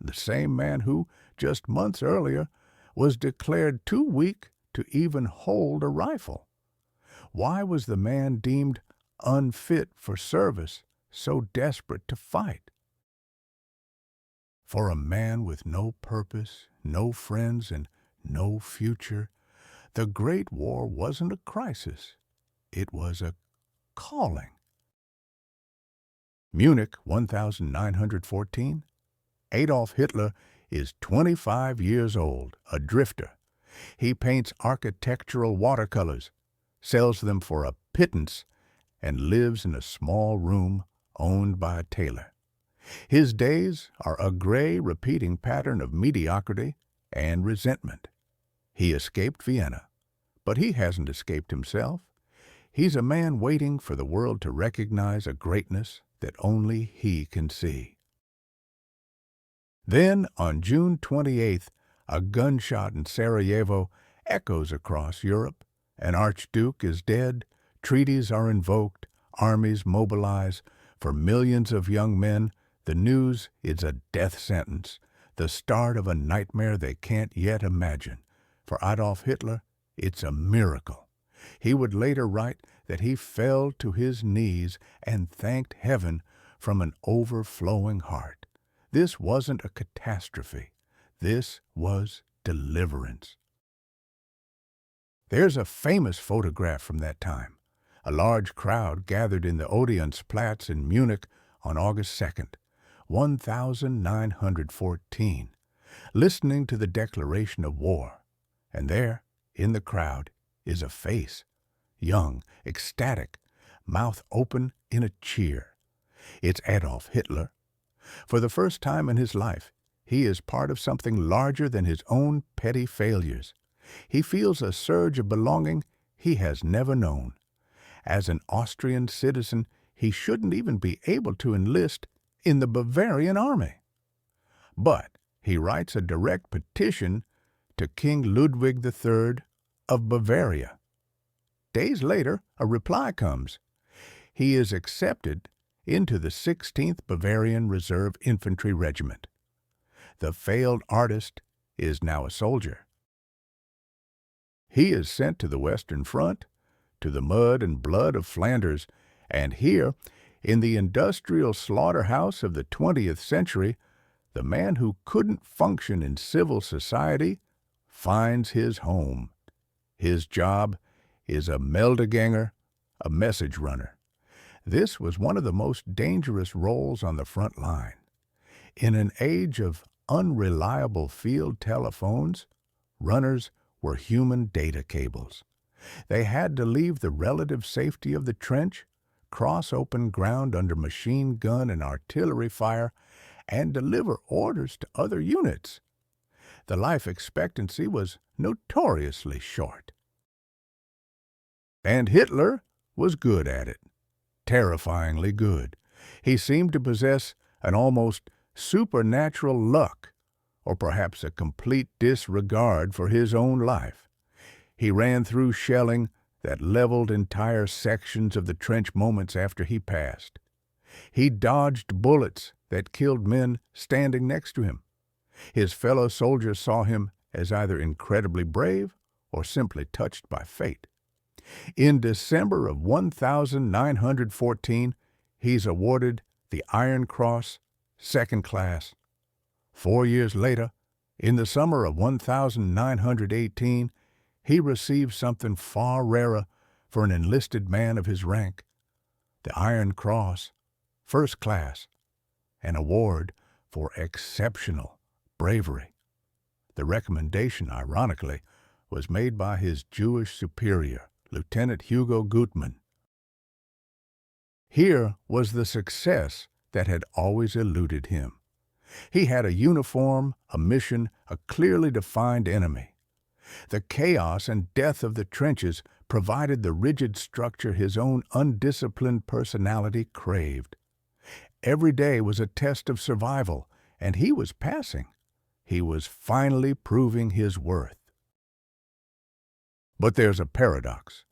The same man who, just months earlier, was declared too weak to even hold a rifle. Why was the man deemed unfit for service, so desperate to fight? For a man with no purpose, no friends, and no future, the Great War wasn't a crisis. It was a calling. Munich, 1914. Adolf Hitler is 25 years old, a drifter. He paints architectural watercolors, sells them for a pittance, and lives in a small room owned by a tailor. His days are a gray, repeating pattern of mediocrity and resentment. He escaped Vienna, but he hasn't escaped himself. He's a man waiting for the world to recognize a greatness that only he can see. Then, on June 28th, a gunshot in Sarajevo echoes across Europe. An archduke is dead, treaties are invoked, armies mobilize. For millions of young men, the news is a death sentence, the start of a nightmare they can't yet imagine. For Adolf Hitler, it's a miracle. He would later write that he fell to his knees and thanked heaven from an overflowing heart. This wasn't a catastrophe. This was deliverance. There's a famous photograph from that time. A large crowd gathered in the Odeonsplatz in Munich on August 2nd, 1914, listening to the declaration of war. And there, in the crowd, is a face, young, ecstatic, mouth open in a cheer. It's Adolf Hitler. For the first time in his life, he is part of something larger than his own petty failures. He feels a surge of belonging he has never known. As an Austrian citizen, he shouldn't even be able to enlist in the Bavarian army. But he writes a direct petition to King Ludwig III of Bavaria. Days later, a reply comes. He is accepted into the 16th Bavarian Reserve Infantry Regiment. The failed artist is now a soldier. He is sent to the Western Front, to the mud and blood of Flanders, and here, in the industrial slaughterhouse of the 20th century, the man who couldn't function in civil society finds his home. His job is a Meldeganger, a message runner. This was one of the most dangerous roles on the front line. In an age of unreliable field telephones, runners were human data cables. They had to leave the relative safety of the trench, cross open ground under machine gun and artillery fire, and deliver orders to other units. The life expectancy was notoriously short. And Hitler was good at it. Terrifyingly good. He seemed to possess an almost supernatural luck, or perhaps a complete disregard for his own life. He ran through shelling that leveled entire sections of the trench moments after he passed. He dodged bullets that killed men standing next to him. His fellow soldiers saw him as either incredibly brave or simply touched by fate. In December of 1914, he's awarded the Iron Cross, Second Class. 4 years later, in the summer of 1918, he received something far rarer for an enlisted man of his rank, the Iron Cross, First Class, an award for exceptional bravery. The recommendation, ironically, was made by his Jewish superior, Lieutenant Hugo Gutmann. Here was the success that had always eluded him. He had a uniform, a mission, a clearly defined enemy. The chaos and death of the trenches provided the rigid structure his own undisciplined personality craved. Every day was a test of survival, and he was passing. He was finally proving his worth. But there's a paradox.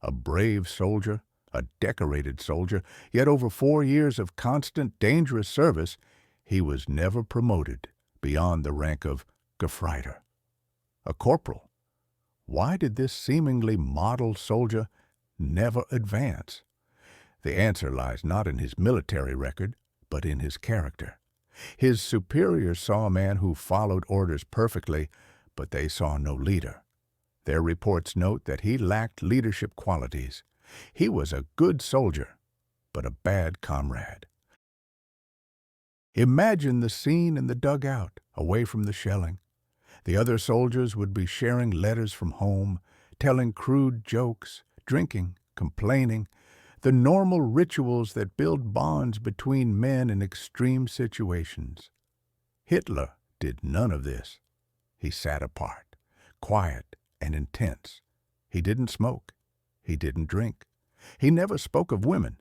A brave soldier, A decorated soldier, yet over 4 years of constant, dangerous service, he was never promoted beyond the rank of Gefreiter. A corporal. Why did this seemingly model soldier never advance? The answer lies not in his military record, but in his character. His superiors saw a man who followed orders perfectly, but they saw no leader. Their reports note that he lacked leadership qualities. He was a good soldier, but a bad comrade. Imagine the scene in the dugout, away from the shelling. The other soldiers would be sharing letters from home, telling crude jokes, drinking, complaining, the normal rituals that build bonds between men in extreme situations. Hitler did none of this. He sat apart, quiet and intense. He didn't smoke. He didn't drink. He never spoke of women.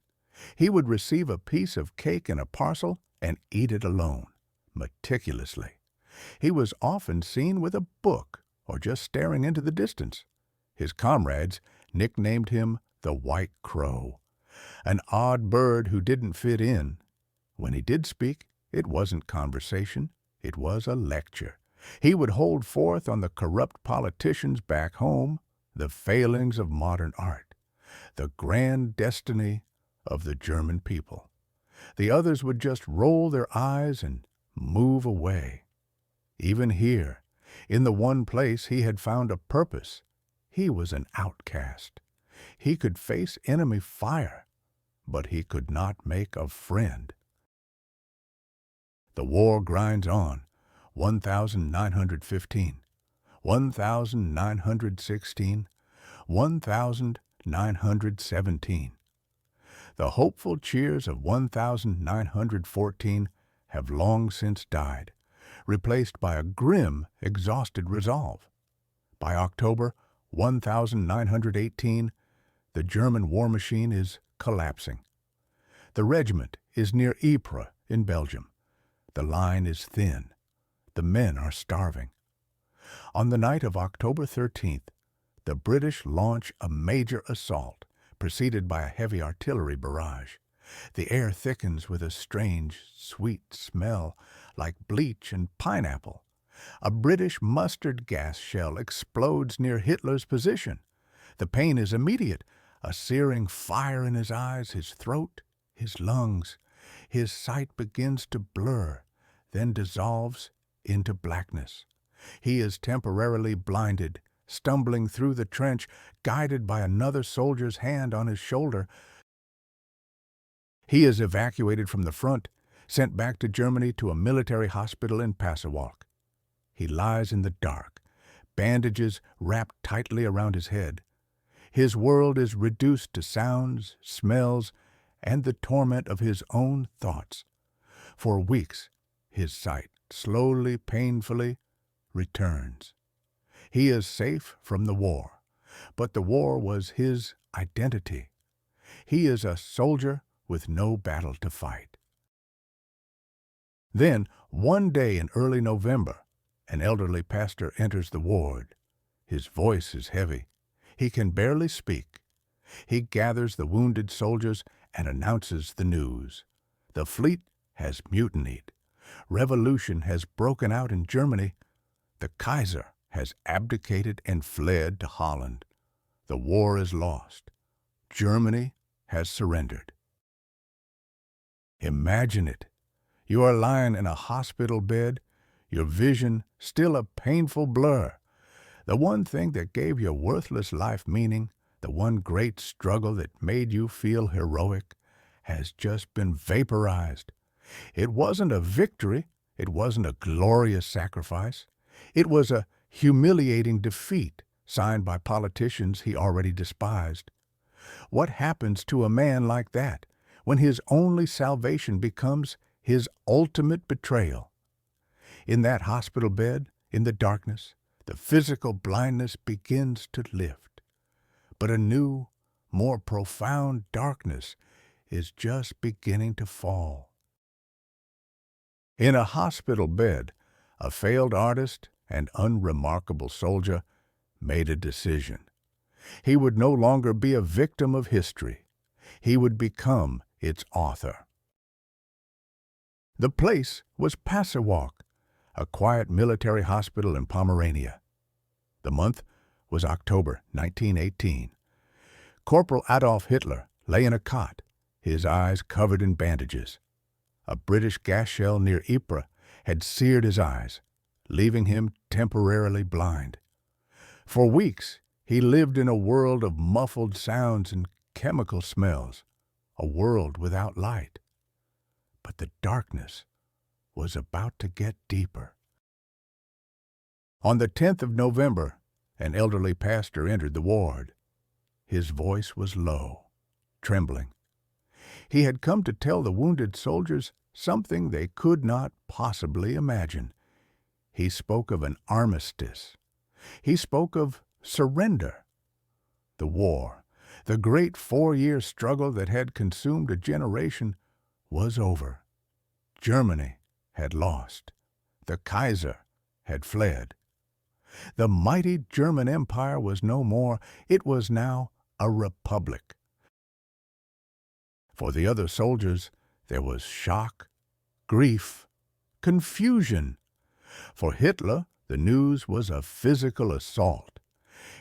He would receive a piece of cake in a parcel and eat it alone, meticulously. He was often seen with a book or just staring into the distance. His comrades nicknamed him the White Crow, an odd bird who didn't fit in. When he did speak, it wasn't conversation, it was a lecture. He would hold forth on the corrupt politicians back home, the failings of modern art, the grand destiny of the German people. The others would just roll their eyes and move away. Even here, in the one place he had found a purpose, he was an outcast. He could face enemy fire, but he could not make a friend. The war grinds on. 1915, 1916, 1917. The hopeful cheers of 1914 have long since died, replaced by a grim, exhausted resolve. By October 1918, the German war machine is collapsing. The regiment is near Ypres in Belgium. The line is thin. The men are starving. On the night of October 13th, the British launch a major assault, preceded by a heavy artillery barrage. The air thickens with a strange, sweet smell, like bleach and pineapple. A British mustard gas shell explodes near Hitler's position. The pain is immediate, a searing fire in his eyes, his throat, his lungs. His sight begins to blur, then dissolves into blackness. He is temporarily blinded, stumbling through the trench, guided by another soldier's hand on his shoulder. He is evacuated from the front, sent back to Germany to a military hospital in Passewalk. He lies in the dark, bandages wrapped tightly around his head. His world is reduced to sounds, smells, and the torment of his own thoughts. For weeks, his sight slowly, painfully returns. He is safe from the war, but the war was his identity. He is a soldier with no battle to fight. Then, one day in early November, an elderly pastor enters the ward. His voice is heavy. He can barely speak. He gathers the wounded soldiers and announces the news. The fleet has mutinied. Revolution has broken out in Germany. The Kaiser has abdicated and fled to Holland. The war is lost. Germany has surrendered. Imagine it. You are lying in a hospital bed, your vision still a painful blur. The one thing that gave your worthless life meaning, the one great struggle that made you feel heroic, has just been vaporized. It wasn't a victory. It wasn't a glorious sacrifice. It was a humiliating defeat signed by politicians he already despised. What happens to a man like that when his only salvation becomes his ultimate betrayal? In that hospital bed, in the darkness, the physical blindness begins to lift. But a new, more profound darkness is just beginning to fall. In a hospital bed, a failed artist and unremarkable soldier made a decision. He would no longer be a victim of history. He would become its author. The place was Passewalk, a quiet military hospital in Pomerania. The month was October 1918. Corporal Adolf Hitler lay in a cot, his eyes covered in bandages. A British gas shell near Ypres had seared his eyes, leaving him temporarily blind. For weeks, he lived in a world of muffled sounds and chemical smells, a world without light. But the darkness was about to get deeper. On the 10th of November, an elderly pastor entered the ward. His voice was low, trembling. He had come to tell the wounded soldiers something they could not possibly imagine. He spoke of an armistice. He spoke of surrender. The war, the great 4-year struggle that had consumed a generation, was over. Germany had lost. The Kaiser had fled. The mighty German Empire was no more. It was now a republic. For the other soldiers, there was shock, grief, confusion. For Hitler, the news was a physical assault.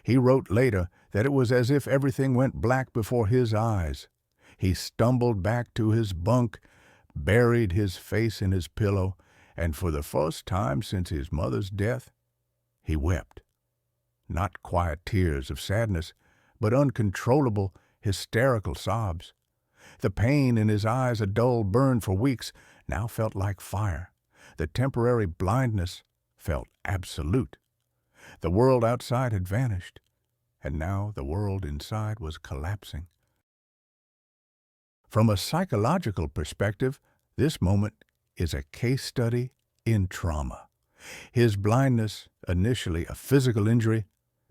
He wrote later that it was as if everything went black before his eyes. He stumbled back to his bunk, buried his face in his pillow, and for the first time since his mother's death, he wept. Not quiet tears of sadness, but uncontrollable, hysterical sobs. The pain in his eyes, a dull burn for weeks, now felt like fire. The temporary blindness felt absolute. The world outside had vanished, and now the world inside was collapsing. From a psychological perspective, this moment is a case study in trauma. His blindness, initially a physical injury,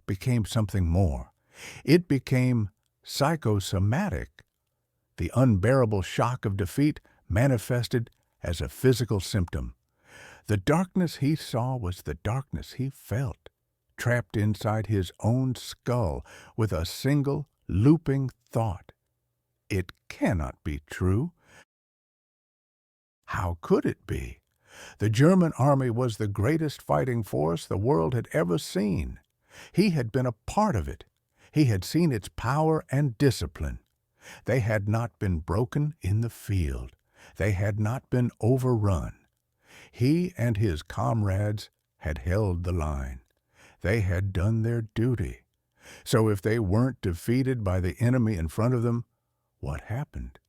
became something more. It became psychosomatic. The unbearable shock of defeat manifested as a physical symptom. The darkness he saw was the darkness he felt, trapped inside his own skull with a single looping thought. It cannot be true. How could it be? The German army was the greatest fighting force the world had ever seen. He had been a part of it. He had seen its power and discipline. They had not been broken in the field. They had not been overrun. He and his comrades had held the line. They had done their duty. So if they weren't defeated by the enemy in front of them, what happened?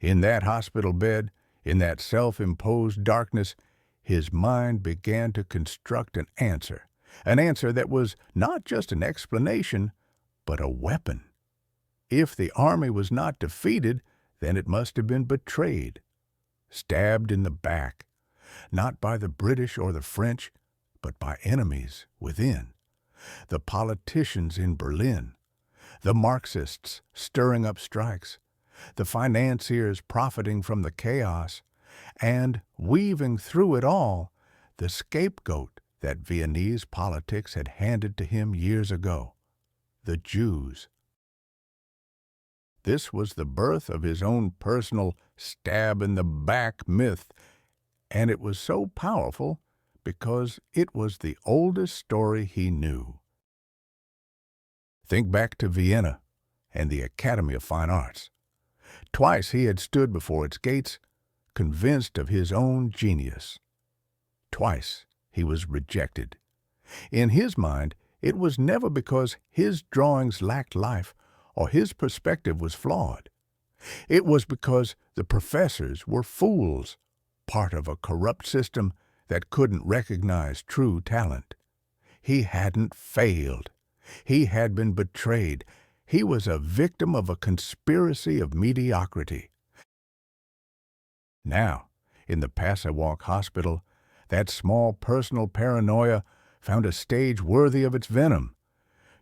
In that hospital bed, in that self-imposed darkness, his mind began to construct an answer that was not just an explanation, but a weapon. If the army was not defeated, then it must have been betrayed, stabbed in the back, not by the British or the French, but by enemies within. The politicians in Berlin, the Marxists stirring up strikes, the financiers profiting from the chaos, and weaving through it all, the scapegoat that Viennese politics had handed to him years ago, the Jews. This was the birth of his own personal stab-in-the-back myth, and it was so powerful because it was the oldest story he knew. Think back to Vienna and the Academy of Fine Arts. Twice he had stood before its gates, convinced of his own genius. Twice he was rejected. In his mind, it was never because his drawings lacked life or his perspective was flawed. It was because the professors were fools, part of a corrupt system that couldn't recognize true talent. He hadn't failed. He had been betrayed. He was a victim of a conspiracy of mediocrity. Now, in the Passewalk Hospital, that small personal paranoia found a stage worthy of its venom.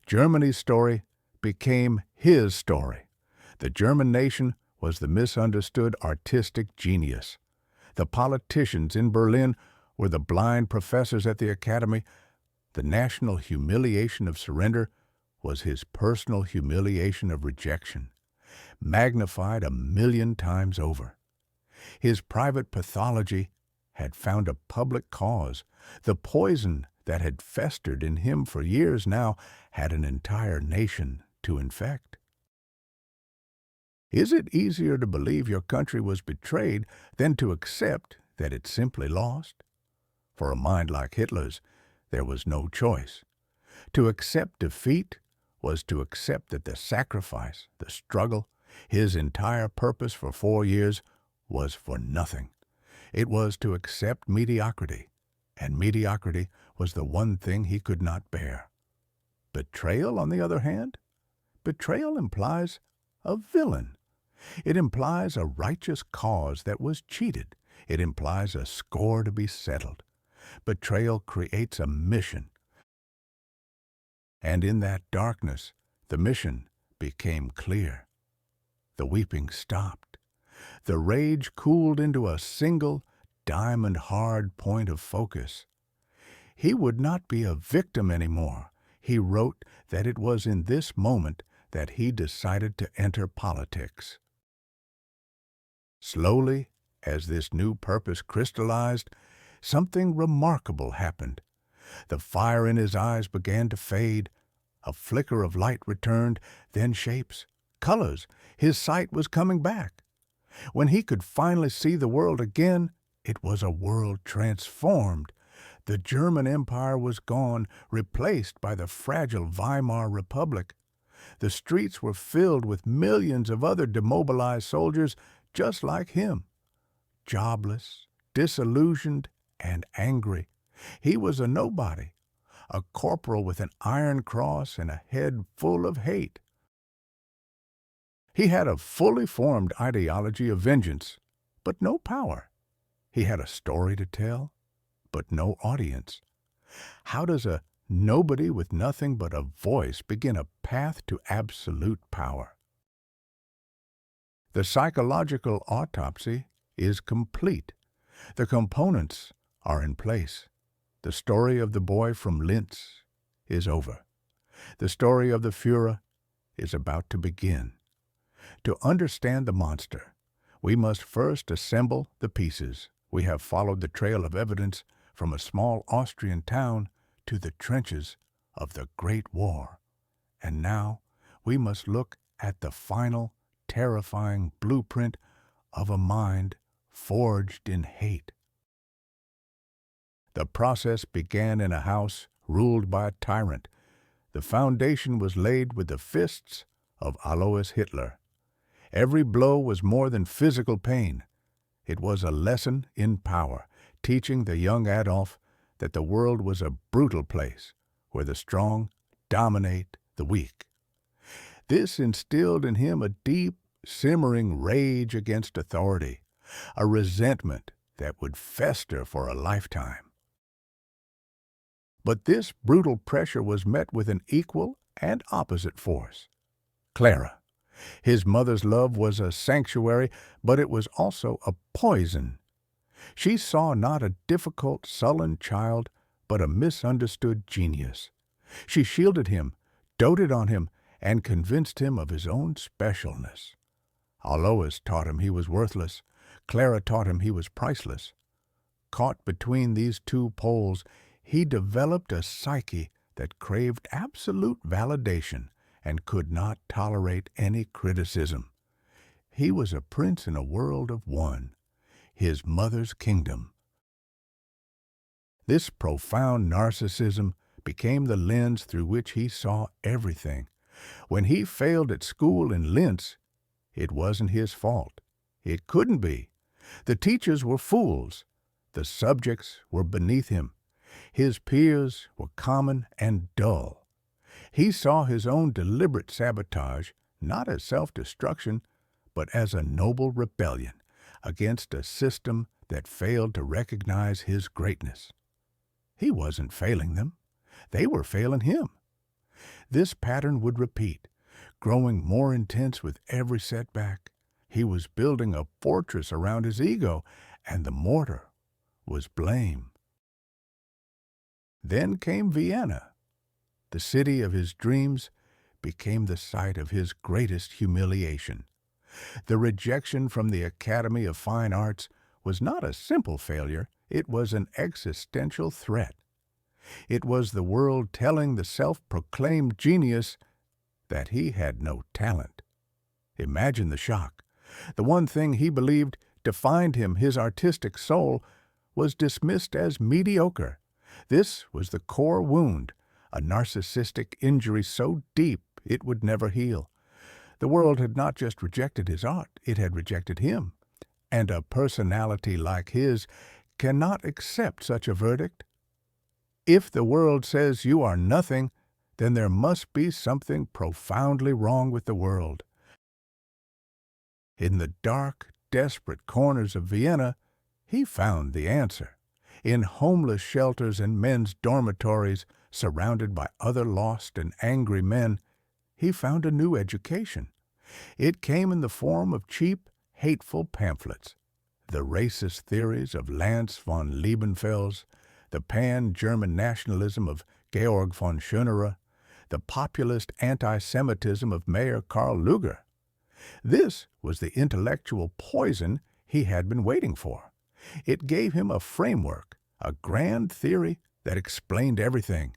Germany's story became his story. The German nation was the misunderstood artistic genius. The politicians in Berlin were the blind professors at the academy. The national humiliation of surrender was his personal humiliation of rejection. magnified 1,000,000 times over. His private pathology had found a public cause. The poison that had festered in him for years now had an entire nation to infect. Is it easier to believe your country was betrayed than to accept that it simply lost? For a mind like Hitler's, there was no choice. To accept defeat was to accept that the sacrifice, the struggle, his entire purpose for 4 years was for nothing. It was to accept mediocrity, and mediocrity was the one thing he could not bear. Betrayal, on the other hand? Betrayal implies a villain. It implies a righteous cause that was cheated. It implies a score to be settled. Betrayal creates a mission. And in that darkness, the mission became clear. The weeping stopped. The rage cooled into a single, diamond-hard point of focus. He would not be a victim anymore. He wrote that it was in this moment that he decided to enter politics. Slowly, as this new purpose crystallized, something remarkable happened. The fire in his eyes began to fade. A flicker of light returned, then shapes, colors. His sight was coming back. When he could finally see the world again, it was a world transformed. The German Empire was gone, replaced by the fragile Weimar Republic. The streets were filled with millions of other demobilized soldiers just like him, jobless, disillusioned, and angry. He was a nobody, a corporal with an iron cross and a head full of hate. He had a fully formed ideology of vengeance, but no power. He had a story to tell, but no audience. How does a nobody with nothing but a voice begin a path to absolute power? The psychological autopsy is complete. The components are in place. The story of the boy from Linz is over. The story of the Führer is about to begin. To understand the monster, we must first assemble the pieces. We have followed the trail of evidence from a small Austrian town to the trenches of the Great War. And now we must look at the final, terrifying blueprint of a mind forged in hate. The process began in a house ruled by a tyrant. The foundation was laid with the fists of Alois Hitler. Every blow was more than physical pain. It was a lesson in power, teaching the young Adolf that the world was a brutal place where the strong dominate the weak. This instilled in him a deep, simmering rage against authority, a resentment that would fester for a lifetime. But this brutal pressure was met with an equal and opposite force. Klara. His mother's love was a sanctuary, but it was also a poison. She saw not a difficult, sullen child, but a misunderstood genius. She shielded him, doted on him, and convinced him of his own specialness. Alois taught him he was worthless. Klara taught him he was priceless. Caught between these two poles, he developed a psyche that craved absolute validation and could not tolerate any criticism. He was a prince in a world of one, his mother's kingdom. This profound narcissism became the lens through which he saw everything. When he failed at school in Linz, it wasn't his fault. It couldn't be. The teachers were fools. The subjects were beneath him. His peers were common and dull. He saw his own deliberate sabotage not as self-destruction, but as a noble rebellion against a system that failed to recognize his greatness. He wasn't failing them. They were failing him. This pattern would repeat, growing more intense with every setback. He was building a fortress around his ego, and the mortar was blame. Then came Vienna, the city of his dreams, became the site of his greatest humiliation. The rejection from the Academy of Fine Arts was not a simple failure, it was an existential threat. It was the world telling the self-proclaimed genius that he had no talent. Imagine the shock. The one thing he believed defined him, his artistic soul, was dismissed as mediocre. This was the core wound, a narcissistic injury so deep it would never heal. The world had not just rejected his art, it had rejected him. And a personality like his cannot accept such a verdict. If the world says you are nothing, then there must be something profoundly wrong with the world. In the dark, desperate corners of Vienna, he found the answer. In homeless shelters and men's dormitories, surrounded by other lost and angry men, he found a new education. It came in the form of cheap, hateful pamphlets. The racist theories of Lanz von Liebenfels, the pan-German nationalism of Georg von Schönerer, the populist anti-Semitism of Mayor Karl Lueger. This was the intellectual poison he had been waiting for. It gave him a framework, a grand theory that explained everything.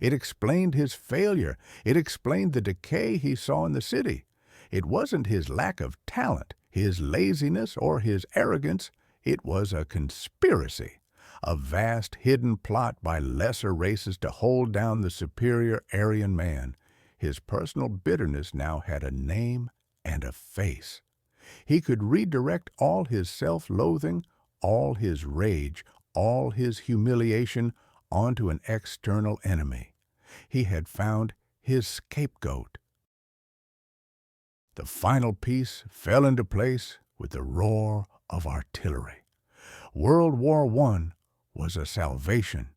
It explained his failure. It explained the decay he saw in the city. It wasn't his lack of talent, his laziness, or his arrogance. It was a conspiracy, a vast hidden plot by lesser races to hold down the superior Aryan man. His personal bitterness now had a name and a face. He could redirect all his self-loathing, all his rage, all his humiliation onto an external enemy. He had found his scapegoat. The final piece fell into place with the roar of artillery. World War I was a salvation.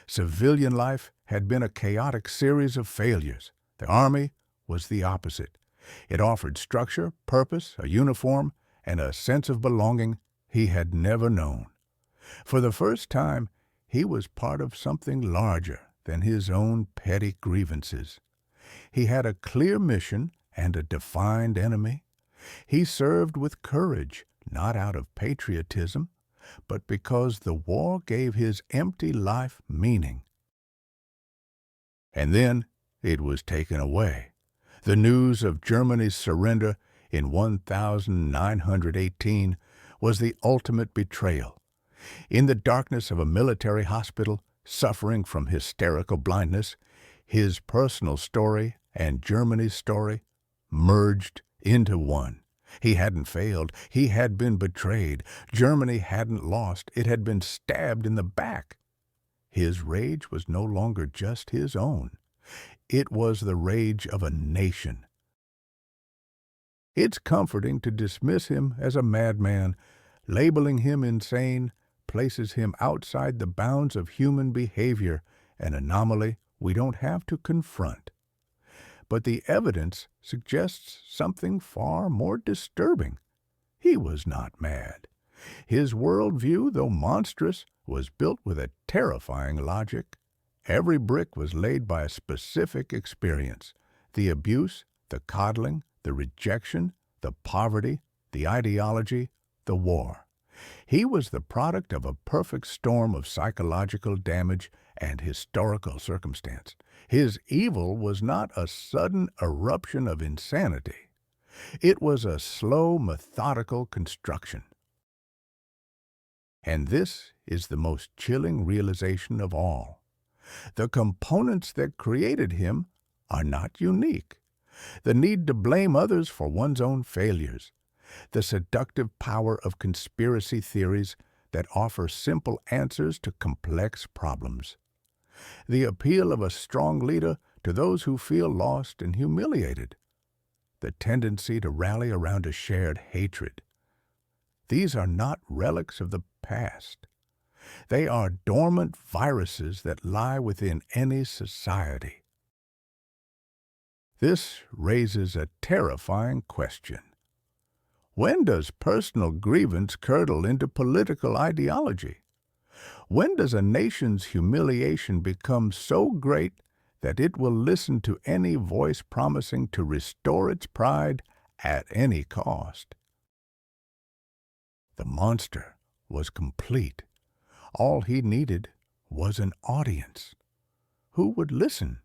Civilian life had been a chaotic series of failures. The army was the opposite. It offered structure, purpose, a uniform, and a sense of belonging he had never known. For the first time, he was part of something larger than his own petty grievances. He had a clear mission and a defined enemy. He served with courage, not out of patriotism, but because the war gave his empty life meaning. And then it was taken away. The news of Germany's surrender in 1918 was the ultimate betrayal. In the darkness of a military hospital, suffering from hysterical blindness, his personal story and Germany's story merged into one. He hadn't failed. He had been betrayed. Germany hadn't lost. It had been stabbed in the back. His rage was no longer just his own. It was the rage of a nation. It's comforting to dismiss him as a madman. Labeling him insane places him outside the bounds of human behavior, an anomaly we don't have to confront. But the evidence suggests something far more disturbing. He was not mad. His worldview, though monstrous, was built with a terrifying logic. Every brick was laid by a specific experience: the abuse, the coddling, the rejection, the poverty, the ideology, the war. He was the product of a perfect storm of psychological damage and historical circumstance. His evil was not a sudden eruption of insanity. It was a slow, methodical construction. And this is the most chilling realization of all. The components that created him are not unique. The need to blame others for one's own failures, the seductive power of conspiracy theories that offer simple answers to complex problems, the appeal of a strong leader to those who feel lost and humiliated, the tendency to rally around a shared hatred. These are not relics of the past. They are dormant viruses that lie within any society. This raises a terrifying question. When does personal grievance curdle into political ideology? When does a nation's humiliation become so great that it will listen to any voice promising to restore its pride at any cost. The monster was complete. All he needed was an audience. Who would listen